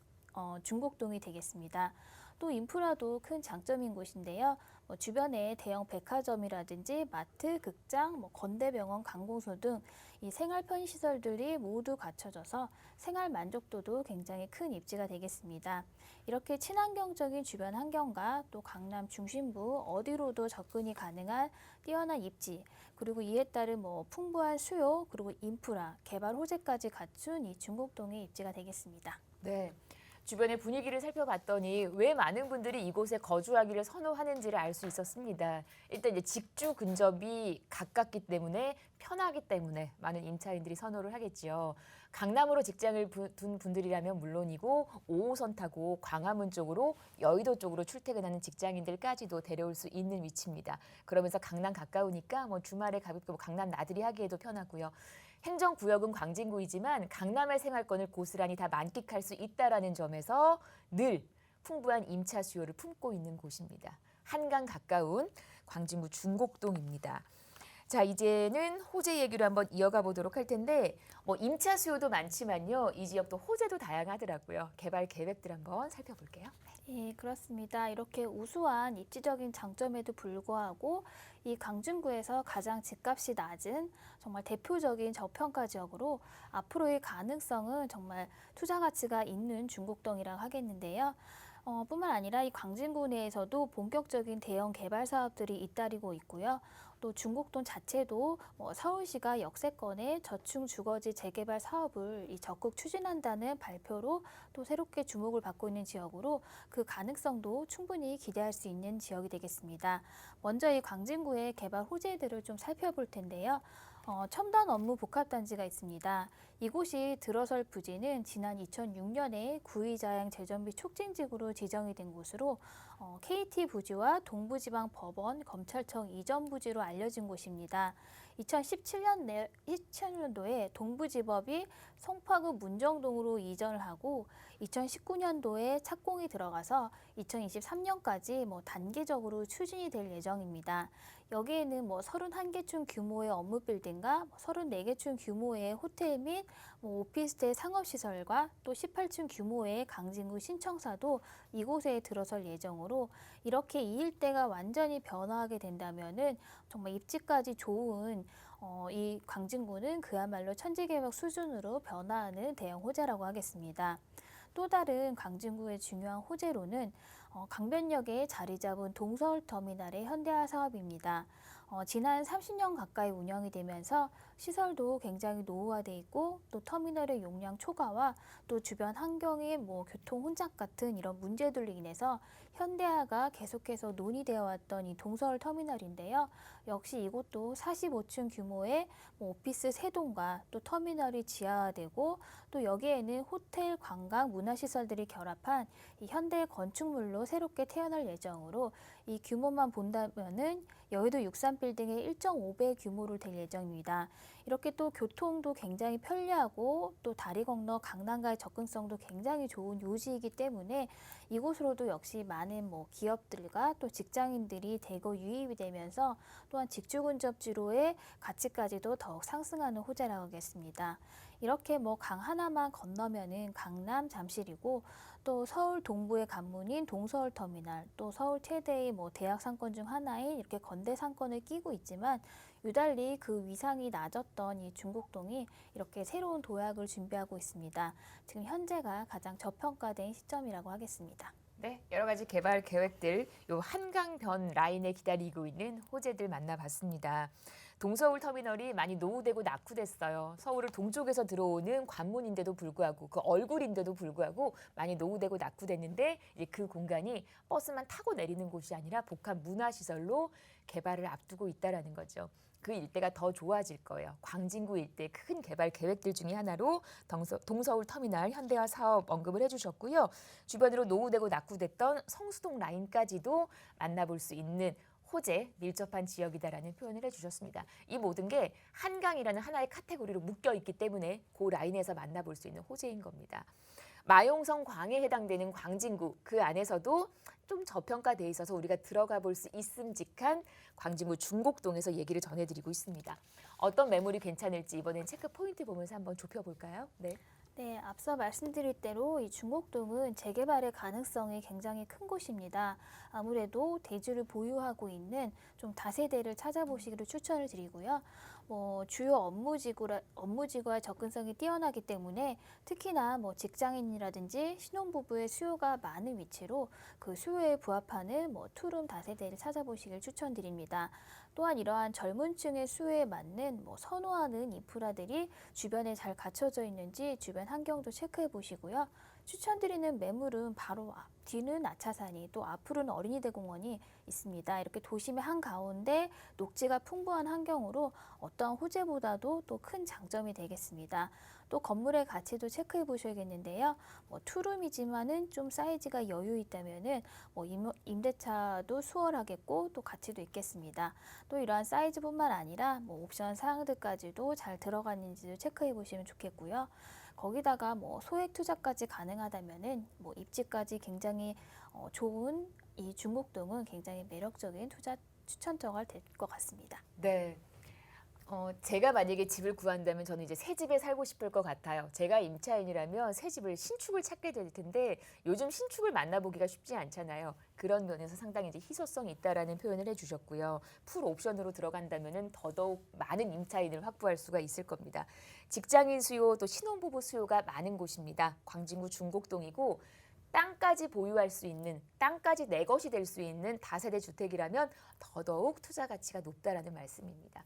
중곡동이 되겠습니다. 또 인프라도 큰 장점인 곳인데요. 주변에 대형 백화점이라든지 마트, 극장, 건대병원, 관공서 등 이 생활 편의 시설들이 모두 갖춰져서 생활 만족도도 굉장히 큰 입지가 되겠습니다. 이렇게 친환경적인 주변 환경과 또 강남 중심부 어디로도 접근이 가능한 뛰어난 입지, 그리고 이에 따른 풍부한 수요, 그리고 인프라, 개발 호재까지 갖춘 이 중곡동의 입지가 되겠습니다. 네. 주변의 분위기를 살펴봤더니 왜 많은 분들이 이곳에 거주하기를 선호하는지를 알 수 있었습니다. 일단 이제 직주 근접이 가깝기 때문에 편하기 때문에 많은 임차인들이 선호를 하겠지요. 강남으로 직장을 둔 분들이라면 물론이고 5호선 타고 광화문 쪽으로 여의도 쪽으로 출퇴근하는 직장인들까지도 데려올 수 있는 위치입니다. 그러면서 강남 가까우니까 주말에 가볍게 강남 나들이 하기에도 편하고요. 행정구역은 광진구이지만 강남의 생활권을 고스란히 다 만끽할 수 있다는 점에서 늘 풍부한 임차 수요를 품고 있는 곳입니다. 한강 가까운 광진구 중곡동입니다. 자, 이제는 호재 얘기로 한번 이어가 보도록 할 텐데 임차 수요도 많지만요. 이 지역도 호재도 다양하더라고요. 개발 계획들 한번 살펴볼게요. 예, 그렇습니다. 이렇게 우수한 입지적인 장점에도 불구하고 이 광진구에서 가장 집값이 낮은 정말 대표적인 저평가 지역으로 앞으로의 가능성은 정말 투자 가치가 있는 중곡동이라고 하겠는데요. 뿐만 아니라 이 광진구 내에서도 본격적인 대형 개발 사업들이 잇따르고 있고요. 또 중곡동 자체도 서울시가 역세권의 저층 주거지 재개발 사업을 적극 추진한다는 발표로 또 새롭게 주목을 받고 있는 지역으로 그 가능성도 충분히 기대할 수 있는 지역이 되겠습니다. 먼저 이 광진구의 개발 호재들을 좀 살펴볼 텐데요. 첨단 업무 복합단지가 있습니다. 이곳이 들어설 부지는 지난 2006년에 구의자양 재정비 촉진지구로 지정이 된 곳으로 KT 부지와 동부지방법원, 검찰청 이전 부지로 알려진 곳입니다. 2017년도에 동부지법이 송파구 문정동으로 이전을 하고 2019년도에 착공이 들어가서 2023년까지 단계적으로 추진이 될 예정입니다. 여기에는 31개층 규모의 업무 빌딩과 34개층 규모의 호텔 및 오피스텔 상업시설과 또 18층 규모의 광진구 신청사도 이곳에 들어설 예정으로 이렇게 이 일대가 완전히 변화하게 된다면은 정말 입지까지 좋은 이 광진구는 그야말로 천지개벽 수준으로 변화하는 대형 호재라고 하겠습니다. 또 다른 광진구의 중요한 호재로는 강변역에 자리 잡은 동서울터미널의 현대화 사업입니다. 지난 30년 가까이 운영이 되면서 시설도 굉장히 노후화돼 있고 또 터미널의 용량 초과와 또 주변 환경의 교통 혼잡 같은 이런 문제들로 인해서 현대화가 계속해서 논의되어 왔던 이 동서울터미널인데요. 역시 이곳도 45층 규모의 오피스 3동과 또 터미널이 지하화되고 또 여기에는 호텔, 관광, 문화시설들이 결합한 이 현대 건축물로 새롭게 태어날 예정으로 이 규모만 본다면은 여의도 63빌딩의 1.5배 규모로 될 예정입니다. 이렇게 또 교통도 굉장히 편리하고 또 다리 건너 강남과의 접근성도 굉장히 좋은 요지이기 때문에 이곳으로도 역시 많은 기업들과 또 직장인들이 대거 유입이 되면서 또한 직주근접지로의 가치까지도 더욱 상승하는 호재라고 하겠습니다. 이렇게 강 하나만 건너면은 강남 잠실이고 또 서울 동부의 관문인 동서울터미널, 또 서울 최대의 대학 상권 중 하나인 이렇게 건대 상권을 끼고 있지만 유달리 그 위상이 낮았던 이 중곡동이 이렇게 새로운 도약을 준비하고 있습니다. 지금 현재가 가장 저평가된 시점이라고 하겠습니다. 네, 여러 가지 개발 계획들, 요 한강변 라인에 기다리고 있는 호재들 만나봤습니다. 동서울 터미널이 많이 노후되고 낙후됐어요. 서울을 동쪽에서 들어오는 관문인데도 불구하고 그 얼굴인데도 불구하고 많이 노후되고 낙후됐는데 이제 그 공간이 버스만 타고 내리는 곳이 아니라 복합 문화시설로 개발을 앞두고 있다라는 거죠. 그 일대가 더 좋아질 거예요. 광진구 일대 큰 개발 계획들 중에 하나로 동서울 터미널 현대화 사업 언급을 해주셨고요. 주변으로 노후되고 낙후됐던 성수동 라인까지도 만나볼 수 있는 호재, 밀접한 지역이다라는 표현을 해주셨습니다. 이 모든 게 한강이라는 하나의 카테고리로 묶여 있기 때문에 그 라인에서 만나볼 수 있는 호재인 겁니다. 마용성 광에 해당되는 광진구 그 안에서도 좀 저평가돼 있어서 우리가 들어가 볼 수 있음직한 광진구 중곡동에서 얘기를 전해드리고 있습니다. 어떤 매물이 괜찮을지 이번엔 체크 포인트 보면서 한번 좁혀볼까요? 네. 네, 앞서 말씀드릴 대로 이 중곡동은 재개발의 가능성이 굉장히 큰 곳입니다. 아무래도 대지를 보유하고 있는 좀 다세대를 찾아보시기를 추천을 드리고요. 주요 업무지구와 접근성이 뛰어나기 때문에 특히나 직장인이라든지 신혼부부의 수요가 많은 위치로 그 수요에 부합하는 투룸 다세대를 찾아보시길 추천드립니다. 또한 이러한 젊은 층의 수요에 맞는 선호하는 인프라들이 주변에 잘 갖춰져 있는지 주변 환경도 체크해 보시고요. 추천드리는 매물은 바로 뒤는 아차산이 또 앞으로는 어린이대 공원이 있습니다. 이렇게 도심의 한가운데 녹지가 풍부한 환경으로 어떠한 호재보다도 또 큰 장점이 되겠습니다. 또 건물의 가치도 체크해 보셔야겠는데요. 투룸이지만은 좀 사이즈가 여유 있다면은 임대차도 수월하겠고 또 가치도 있겠습니다. 또 이러한 사이즈뿐만 아니라 옵션 사항들까지도 잘 들어가는지도 체크해 보시면 좋겠고요. 거기다가 소액 투자까지 가능하다면은 입지까지 굉장히 좋은 이 중곡동은 굉장히 매력적인 투자 추천처가 될 것 같습니다. 네. 제가 만약에 집을 구한다면 저는 이제 새 집에 살고 싶을 것 같아요. 제가 임차인이라면 새 집을 신축을 찾게 될 텐데 요즘 신축을 만나보기가 쉽지 않잖아요. 그런 면에서 상당히 이제 희소성이 있다라는 표현을 해주셨고요. 풀 옵션으로 들어간다면은 더더욱 많은 임차인을 확보할 수가 있을 겁니다. 직장인 수요 또 신혼부부 수요가 많은 곳입니다. 광진구 중곡동이고 땅까지 보유할 수 있는, 땅까지 내 것이 될 수 있는 다세대 주택이라면 더더욱 투자 가치가 높다라는 말씀입니다.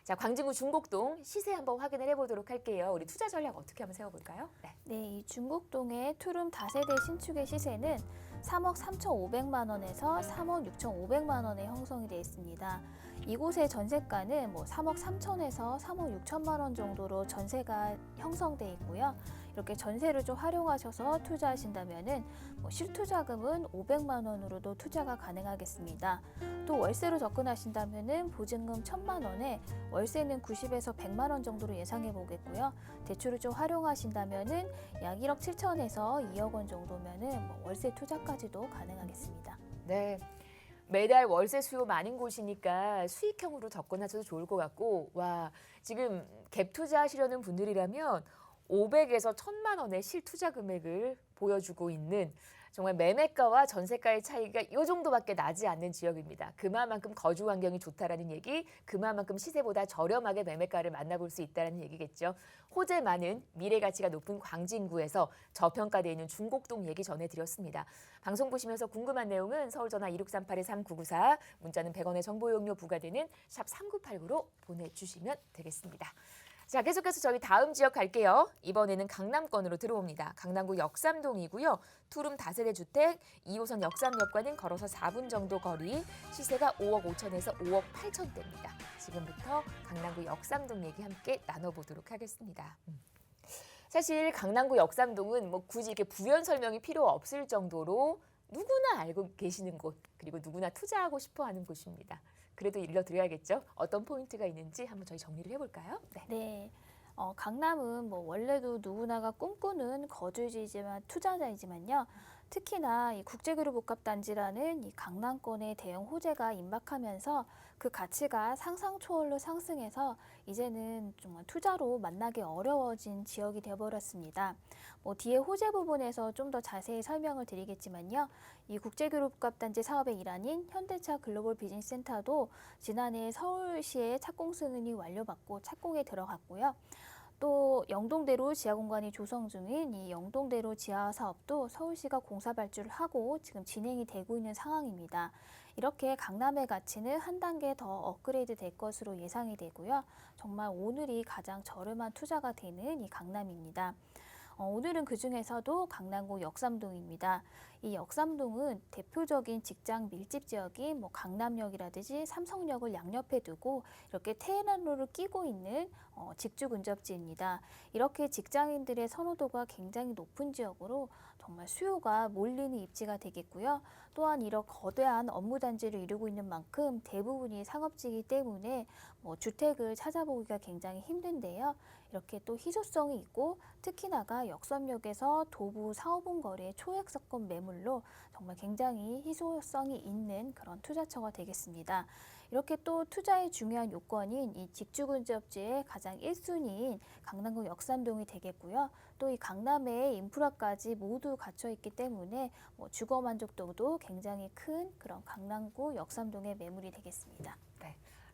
자, 광진구 중곡동 시세 한번 확인을 해보도록 할게요. 우리 투자 전략 어떻게 한번 세워볼까요? 네. 네, 이 중곡동의 투룸 다세대 신축의 시세는 3억 3,500만 원에서 3억 6,500만 원에 형성이 되어 있습니다. 이곳의 전세가는 3억 3천에서 3억 6천만 원 정도로 전세가 형성돼 있고요. 이렇게 전세를 좀 활용하셔서 투자하신다면은 실투자금은 500만 원으로도 투자가 가능하겠습니다. 또 월세로 접근하신다면은 보증금 1,000만 원에 월세는 90에서 100만 원 정도로 예상해 보겠고요. 대출을 좀 활용하신다면은 약 1억 7천에서 2억 원 정도면은 월세 투자까지도 가능하겠습니다. 네. 매달 월세 수요 많은 곳이니까 수익형으로 접근하셔도 좋을 것 같고, 와, 지금 갭 투자하시려는 분들이라면 500에서 1,000만 원의 실투자 금액을 보여주고 있는 정말 매매가와 전세가의 차이가 이 정도밖에 나지 않는 지역입니다. 그만큼 거주 환경이 좋다라는 얘기, 그만큼 시세보다 저렴하게 매매가를 만나볼 수 있다는 얘기겠죠. 호재 많은 미래 가치가 높은 광진구에서 저평가되어 있는 중곡동 얘기 전해드렸습니다. 방송 보시면서 궁금한 내용은 서울전화 2638-3994, 문자는 100원의 정보 이용료 부과되는 샵 3989로 보내주시면 되겠습니다. 자, 계속해서 저희 다음 지역 갈게요. 이번에는 강남권으로 들어옵니다. 강남구 역삼동이고요. 투룸 다세대 주택, 2호선 역삼역과는 걸어서 4분 정도 거리, 시세가 5억 5천에서 5억 8천대입니다. 지금부터 강남구 역삼동 얘기 함께 나눠보도록 하겠습니다. 사실 강남구 역삼동은 굳이 이렇게 부연 설명이 필요 없을 정도로 누구나 알고 계시는 곳, 그리고 누구나 투자하고 싶어하는 곳입니다. 그래도 일러드려야겠죠. 어떤 포인트가 있는지 한번 저희 정리를 해볼까요? 네. 강남은 원래도 누구나가 꿈꾸는 거주지이지만 투자자이지만요. 특히나 이 국제교류복합단지라는 이 강남권의 대형 호재가 임박하면서 그 가치가 상상 초월로 상승해서 이제는 정말 투자로 만나기 어려워진 지역이 되어버렸습니다. 뒤에 호재 부분에서 좀 더 자세히 설명을 드리겠지만요. 이 국제교류복합단지 사업의 일환인 현대차 글로벌 비즈니스센터도 지난해 서울시의 착공 승인이 완료받고 착공에 들어갔고요. 또 영동대로 지하공간이 조성 중인 이 영동대로 지하 사업도 서울시가 공사 발주를 하고 지금 진행이 되고 있는 상황입니다. 이렇게 강남의 가치는 한 단계 더 업그레이드 될 것으로 예상이 되고요. 정말 오늘이 가장 저렴한 투자가 되는 이 강남입니다. 오늘은 그중에서도 강남구 역삼동입니다. 이 역삼동은 대표적인 직장 밀집 지역인 강남역이라든지 삼성역을 양옆에 두고 이렇게 테헤란로를 끼고 있는 직주 근접지입니다. 이렇게 직장인들의 선호도가 굉장히 높은 지역으로 정말 수요가 몰리는 입지가 되겠고요. 또한 이런 거대한 업무 단지를 이루고 있는 만큼 대부분이 상업지이기 때문에 주택을 찾아보기가 굉장히 힘든데요. 이렇게 또 희소성이 있고 특히나가 역삼역에서 도부 4-5분 거리의 초액석권 매물로 정말 굉장히 희소성이 있는 그런 투자처가 되겠습니다. 이렇게 또 투자의 중요한 요건인 이 직주 근접지의 가장 1순위인 강남구 역삼동이 되겠고요. 또 이 강남의 인프라까지 모두 갖춰 있기 때문에 주거 만족도도 굉장히 큰 그런 강남구 역삼동의 매물이 되겠습니다.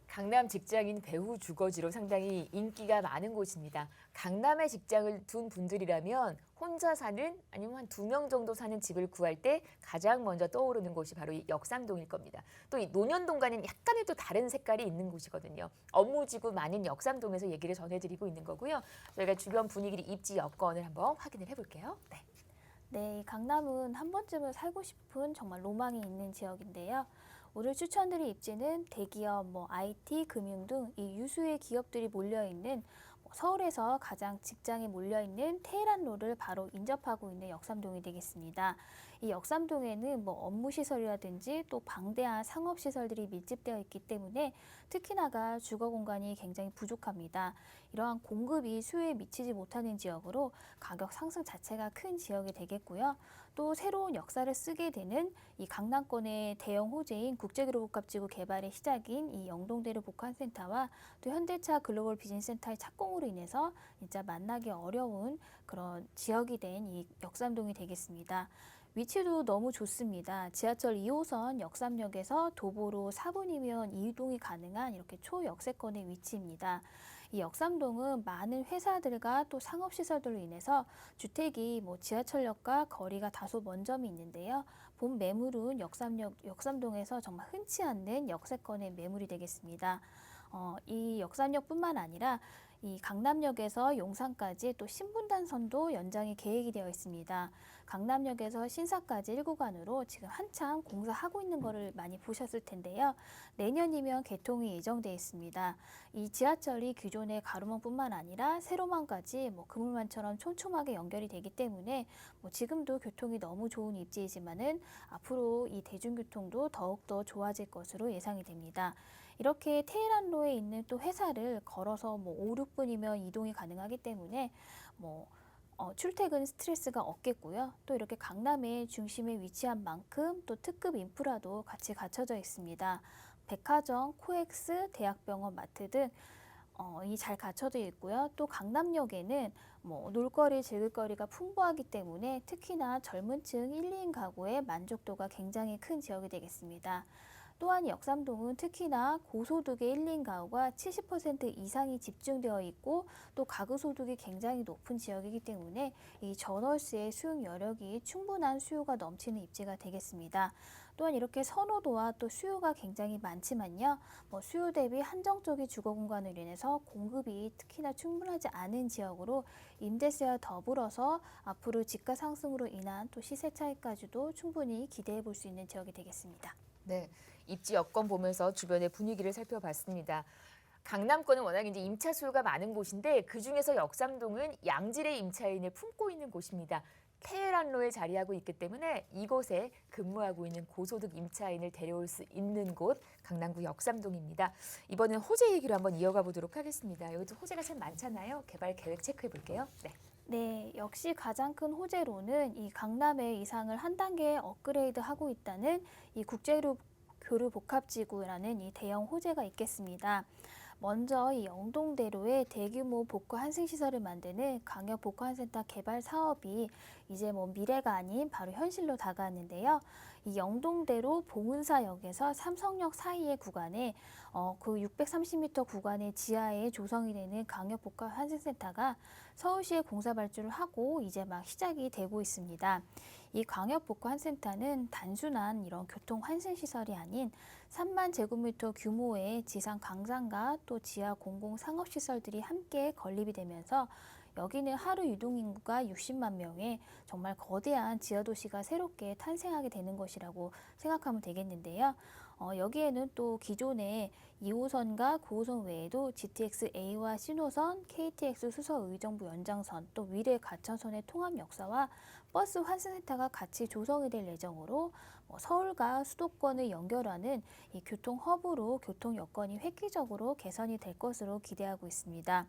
강남 직장인 배후 주거지로 상당히 인기가 많은 곳입니다. 강남에 직장을 둔 분들이라면 혼자 사는 아니면 한 2명 정도 사는 집을 구할 때 가장 먼저 떠오르는 곳이 바로 이 역삼동일 겁니다. 또 이 논현동과는 약간의 또 다른 색깔이 있는 곳이거든요. 업무지구 많은 역삼동에서 얘기를 전해드리고 있는 거고요. 저희가 주변 분위기를 입지 여건을 한번 확인을 해볼게요. 네, 이 강남은 한 번쯤은 살고 싶은 정말 로망이 있는 지역인데요. 오늘 추천드릴 입지는 대기업, IT, 금융 등 이 유수의 기업들이 몰려있는 서울에서 가장 직장이 몰려있는 테헤란로를 바로 인접하고 있는 역삼동이 되겠습니다. 이 역삼동에는 업무시설이라든지 또 방대한 상업시설들이 밀집되어 있기 때문에 특히나가 주거 공간이 굉장히 부족합니다. 이러한 공급이 수요에 미치지 못하는 지역으로 가격 상승 자체가 큰 지역이 되겠고요. 또 새로운 역사를 쓰게 되는 이 강남권의 대형 호재인 국제기록복합지구 개발의 시작인 이 영동대로 복합센터와 또 현대차 글로벌 비즈니스센터의 착공으로 인해서 진짜 만나기 어려운 그런 지역이 된 이 역삼동이 되겠습니다. 위치도 너무 좋습니다. 지하철 2호선 역삼역에서 도보로 4분이면 이동이 가능한 이렇게 초역세권의 위치입니다. 이 역삼동은 많은 회사들과 또 상업시설들로 인해서 주택이 지하철역과 거리가 다소 먼 점이 있는데요. 본 매물은 역삼동에서 정말 흔치 않는 역세권의 매물이 되겠습니다. 이 역삼역뿐만 아니라 이 강남역에서 용산까지 또 신분단선도 연장이 계획이 되어 있습니다. 강남역에서 신사까지 1구간으로 지금 한참 공사하고 있는 거를 많이 보셨을 텐데요. 내년이면 개통이 예정되어 있습니다. 이 지하철이 기존의 가로망뿐만 아니라 세로망까지 그물망처럼 촘촘하게 연결이 되기 때문에 지금도 교통이 너무 좋은 입지이지만은 앞으로 이 대중교통도 더욱더 좋아질 것으로 예상이 됩니다. 이렇게 테헤란로에 있는 또 회사를 걸어서 5, 6분이면 이동이 가능하기 때문에 출퇴근 스트레스가 없겠고요. 또 이렇게 강남의 중심에 위치한 만큼 또 특급 인프라도 같이 갖춰져 있습니다. 백화점, 코엑스, 대학병원, 마트 등 이 잘 갖춰져 있고요. 또 강남역에는 놀거리, 즐길거리가 풍부하기 때문에 특히나 젊은 층 1, 2인 가구의 만족도가 굉장히 큰 지역이 되겠습니다. 또한 역삼동은 특히나 고소득의 1, 2인 가구가 70% 이상이 집중되어 있고 또 가구 소득이 굉장히 높은 지역이기 때문에 이 전월세의 수용 여력이 충분한 수요가 넘치는 입지가 되겠습니다. 또한 이렇게 선호도와 또 수요가 굉장히 많지만요. 수요 대비 한정적인 주거 공간으로 인해서 공급이 특히나 충분하지 않은 지역으로 임대세와 더불어서 앞으로 집가 상승으로 인한 또 시세 차이까지도 충분히 기대해 볼 수 있는 지역이 되겠습니다. 네, 입지 여건 보면서 주변의 분위기를 살펴봤습니다. 강남권은 워낙 이제 임차 수요가 많은 곳인데 그 중에서 역삼동은 양질의 임차인을 품고 있는 곳입니다. 테헤란로에 자리하고 있기 때문에 이곳에 근무하고 있는 고소득 임차인을 데려올 수 있는 곳 강남구 역삼동입니다. 이번엔 호재 얘기로 한번 이어가 보도록 하겠습니다. 여기도 호재가 참 많잖아요. 개발 계획 체크해 볼게요. 네, 역시 가장 큰 호재로는 이 강남의 이상을 한 단계 업그레이드하고 있다는 이 국제교류 복합지구라는 이 대형 호재가 있겠습니다. 먼저 이 영동대로에 대규모 복구 환승시설을 만드는 강역 복구환센터 개발 사업이 이제 미래가 아닌 바로 현실로 다가왔는데요. 이 영동대로 봉은사역에서 삼성역 사이의 구간에 그 630m 구간의 지하에 조성이 되는 강역 복구 환승센터가 서울시에 공사 발주를 하고 이제 막 시작이 되고 있습니다. 이 강역 복구 환센터는 단순한 이런 교통 환승 시설이 아닌 3만 제곱미터 규모의 지상 강상가 또 지하 공공 상업 시설들이 함께 건립이 되면서 여기는 하루 유동 인구가 60만 명의 정말 거대한 지하 도시가 새롭게 탄생하게 되는 것이라고 생각하면 되겠는데요. 여기에는 또 기존의 2호선과 9호선 외에도 GTX A와 신호선, KTX 수서 의정부 연장선, 또 위례 가천선의 통합 역사와 버스 환승센터가 같이 조성이 될 예정으로 서울과 수도권을 연결하는 이 교통 허브로 교통 여건이 획기적으로 개선이 될 것으로 기대하고 있습니다.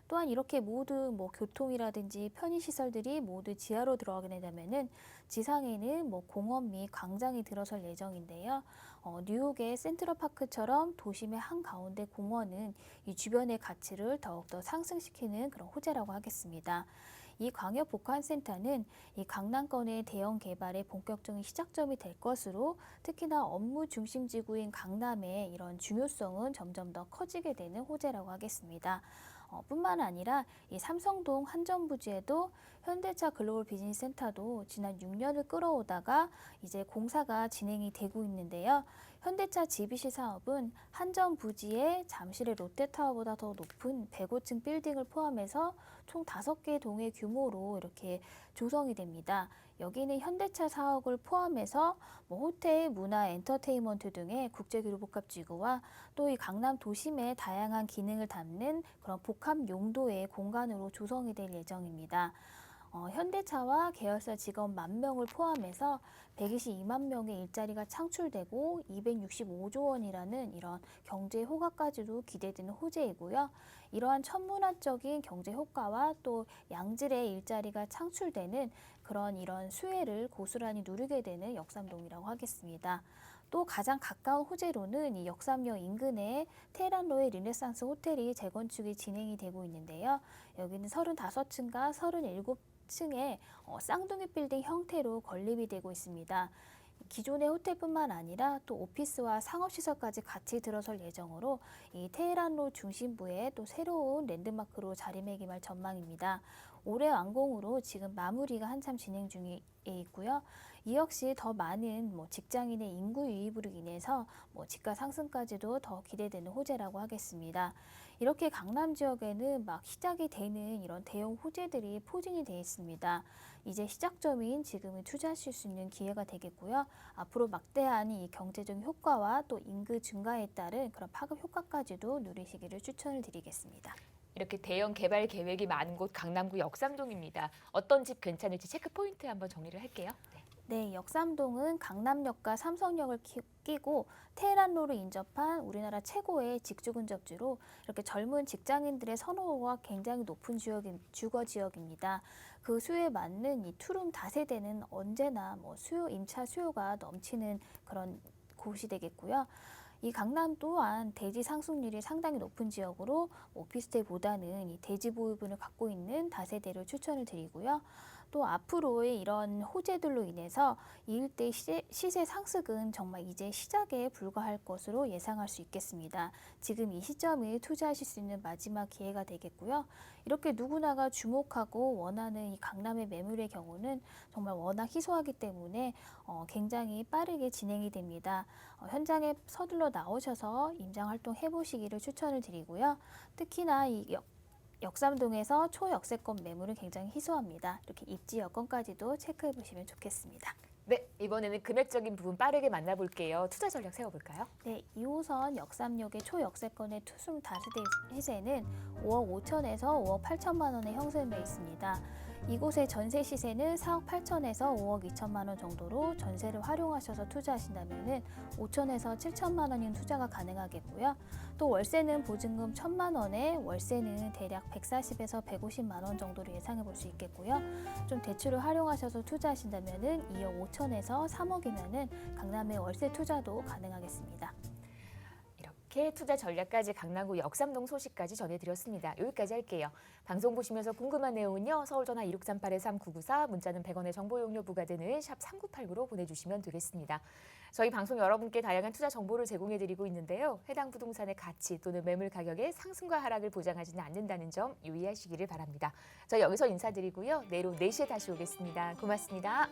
또한 이렇게 모두 교통이라든지 편의시설들이 모두 지하로 들어가게 된다면은 지상에는 공원 및 광장이 들어설 예정인데요. 뉴욕의 센트럴파크처럼 도심의 한가운데 공원은 이 주변의 가치를 더욱더 상승시키는 그런 호재라고 하겠습니다. 이 광역 복합센터는 이 강남권의 대형 개발의 본격적인 시작점이 될 것으로 특히나 업무 중심 지구인 강남의 이런 중요성은 점점 더 커지게 되는 호재라고 하겠습니다. 뿐만 아니라 이 삼성동 한전부지에도 현대차 글로벌 비즈니스 센터도 지난 6년을 끌어오다가 이제 공사가 진행이 되고 있는데요. 현대차 GBC 사업은 한전부지에 잠실의 롯데타워보다 더 높은 105층 빌딩을 포함해서 총 5개 동의 규모로 이렇게 조성이 됩니다. 여기는 현대차 사업을 포함해서 호텔, 문화, 엔터테인먼트 등의 국제교류복합지구와 또 이 강남 도심의 다양한 기능을 담는 그런 복합 용도의 공간으로 조성이 될 예정입니다. 현대차와 계열사 직원 10,000명을 포함해서 122만 명의 일자리가 창출되고 265조 원이라는 이런 경제 효과까지도 기대되는 호재이고요. 이러한 천문학적인 경제 효과와 또 양질의 일자리가 창출되는 이런 수혜를 고스란히 누리게 되는 역삼동이라고 하겠습니다. 또 가장 가까운 호재로는 이 역삼역 인근에 테헤란로의 르네상스 호텔이 재건축이 진행이 되고 있는데요. 여기는 35층과 37층의 쌍둥이 빌딩 형태로 건립이 되고 있습니다. 기존의 호텔뿐만 아니라 또 오피스와 상업시설까지 같이 들어설 예정으로 이 테헤란로 중심부에 또 새로운 랜드마크로 자리매김할 전망입니다. 올해 완공으로 지금 마무리가 한참 진행 중에 있고요. 이 역시 더 많은 직장인의 인구 유입으로 인해서 집가 상승까지도 더 기대되는 호재라고 하겠습니다. 이렇게 강남 지역에는 막 시작이 되는 이런 대형 호재들이 포진이 되어 있습니다. 이제 시작점인 지금은 투자하실 수 있는 기회가 되겠고요. 앞으로 막대한 이 경제적 효과와 또 인구 증가에 따른 그런 파급 효과까지도 누리시기를 추천을 드리겠습니다. 이렇게 대형 개발 계획이 많은 곳 강남구 역삼동입니다. 어떤 집 괜찮을지 체크 포인트 한번 정리를 할게요. 네, 역삼동은 강남역과 삼성역을 끼고 테헤란로를 인접한 우리나라 최고의 직주근접지로 이렇게 젊은 직장인들의 선호도가 굉장히 높은 주거 지역입니다. 그 수요에 맞는 이 투룸 다세대는 언제나 임차 수요가 넘치는 그런 곳이 되겠고요. 이 강남 또한 대지 상승률이 상당히 높은 지역으로 오피스텔보다는 이 대지 보유분을 갖고 있는 다세대를 추천을 드리고요. 또 앞으로의 이런 호재들로 인해서 이 일대 시세 상승은 정말 이제 시작에 불과할 것으로 예상할 수 있겠습니다. 지금 이 시점이 투자하실 수 있는 마지막 기회가 되겠고요. 이렇게 누구나가 주목하고 원하는 이 강남의 매물의 경우는 정말 워낙 희소하기 때문에 굉장히 빠르게 진행이 됩니다. 현장에 서둘러 나오셔서 임장 활동 해보시기를 추천을 드리고요. 특히나 이 역삼동에서 초역세권 매물은 굉장히 희소합니다. 이렇게 입지 여건까지도 체크해 보시면 좋겠습니다. 네, 이번에는 금액적인 부분 빠르게 만나볼게요. 투자 전략 세워볼까요? 네, 2호선 역삼역의 초역세권의 투룸 다세대 해제는 5억 5천에서 5억 8천만 원에 형성되어 있습니다. 이곳의 전세 시세는 4억 8천에서 5억 2천만 원 정도로 전세를 활용하셔서 투자하신다면 5천에서 7천만 원인 투자가 가능하겠고요. 또 월세는 보증금 1천만 원에 월세는 대략 140에서 150만 원 정도로 예상해 볼 수 있겠고요. 좀 대출을 활용하셔서 투자하신다면 2억 5천에서 3억이면 강남의 월세 투자도 가능하겠습니다. 이렇게 투자 전략까지 강남구 역삼동 소식까지 전해드렸습니다. 여기까지 할게요. 방송 보시면서 궁금한 내용은요. 서울전화 2638-3994 문자는 100원의 정보 용료 부과되는 샵 3989로 보내주시면 되겠습니다. 저희 방송 여러분께 다양한 투자 정보를 제공해드리고 있는데요. 해당 부동산의 가치 또는 매물 가격의 상승과 하락을 보장하지는 않는다는 점 유의하시기를 바랍니다. 저희 여기서 인사드리고요. 내일 오후 4시에 다시 오겠습니다. 고맙습니다.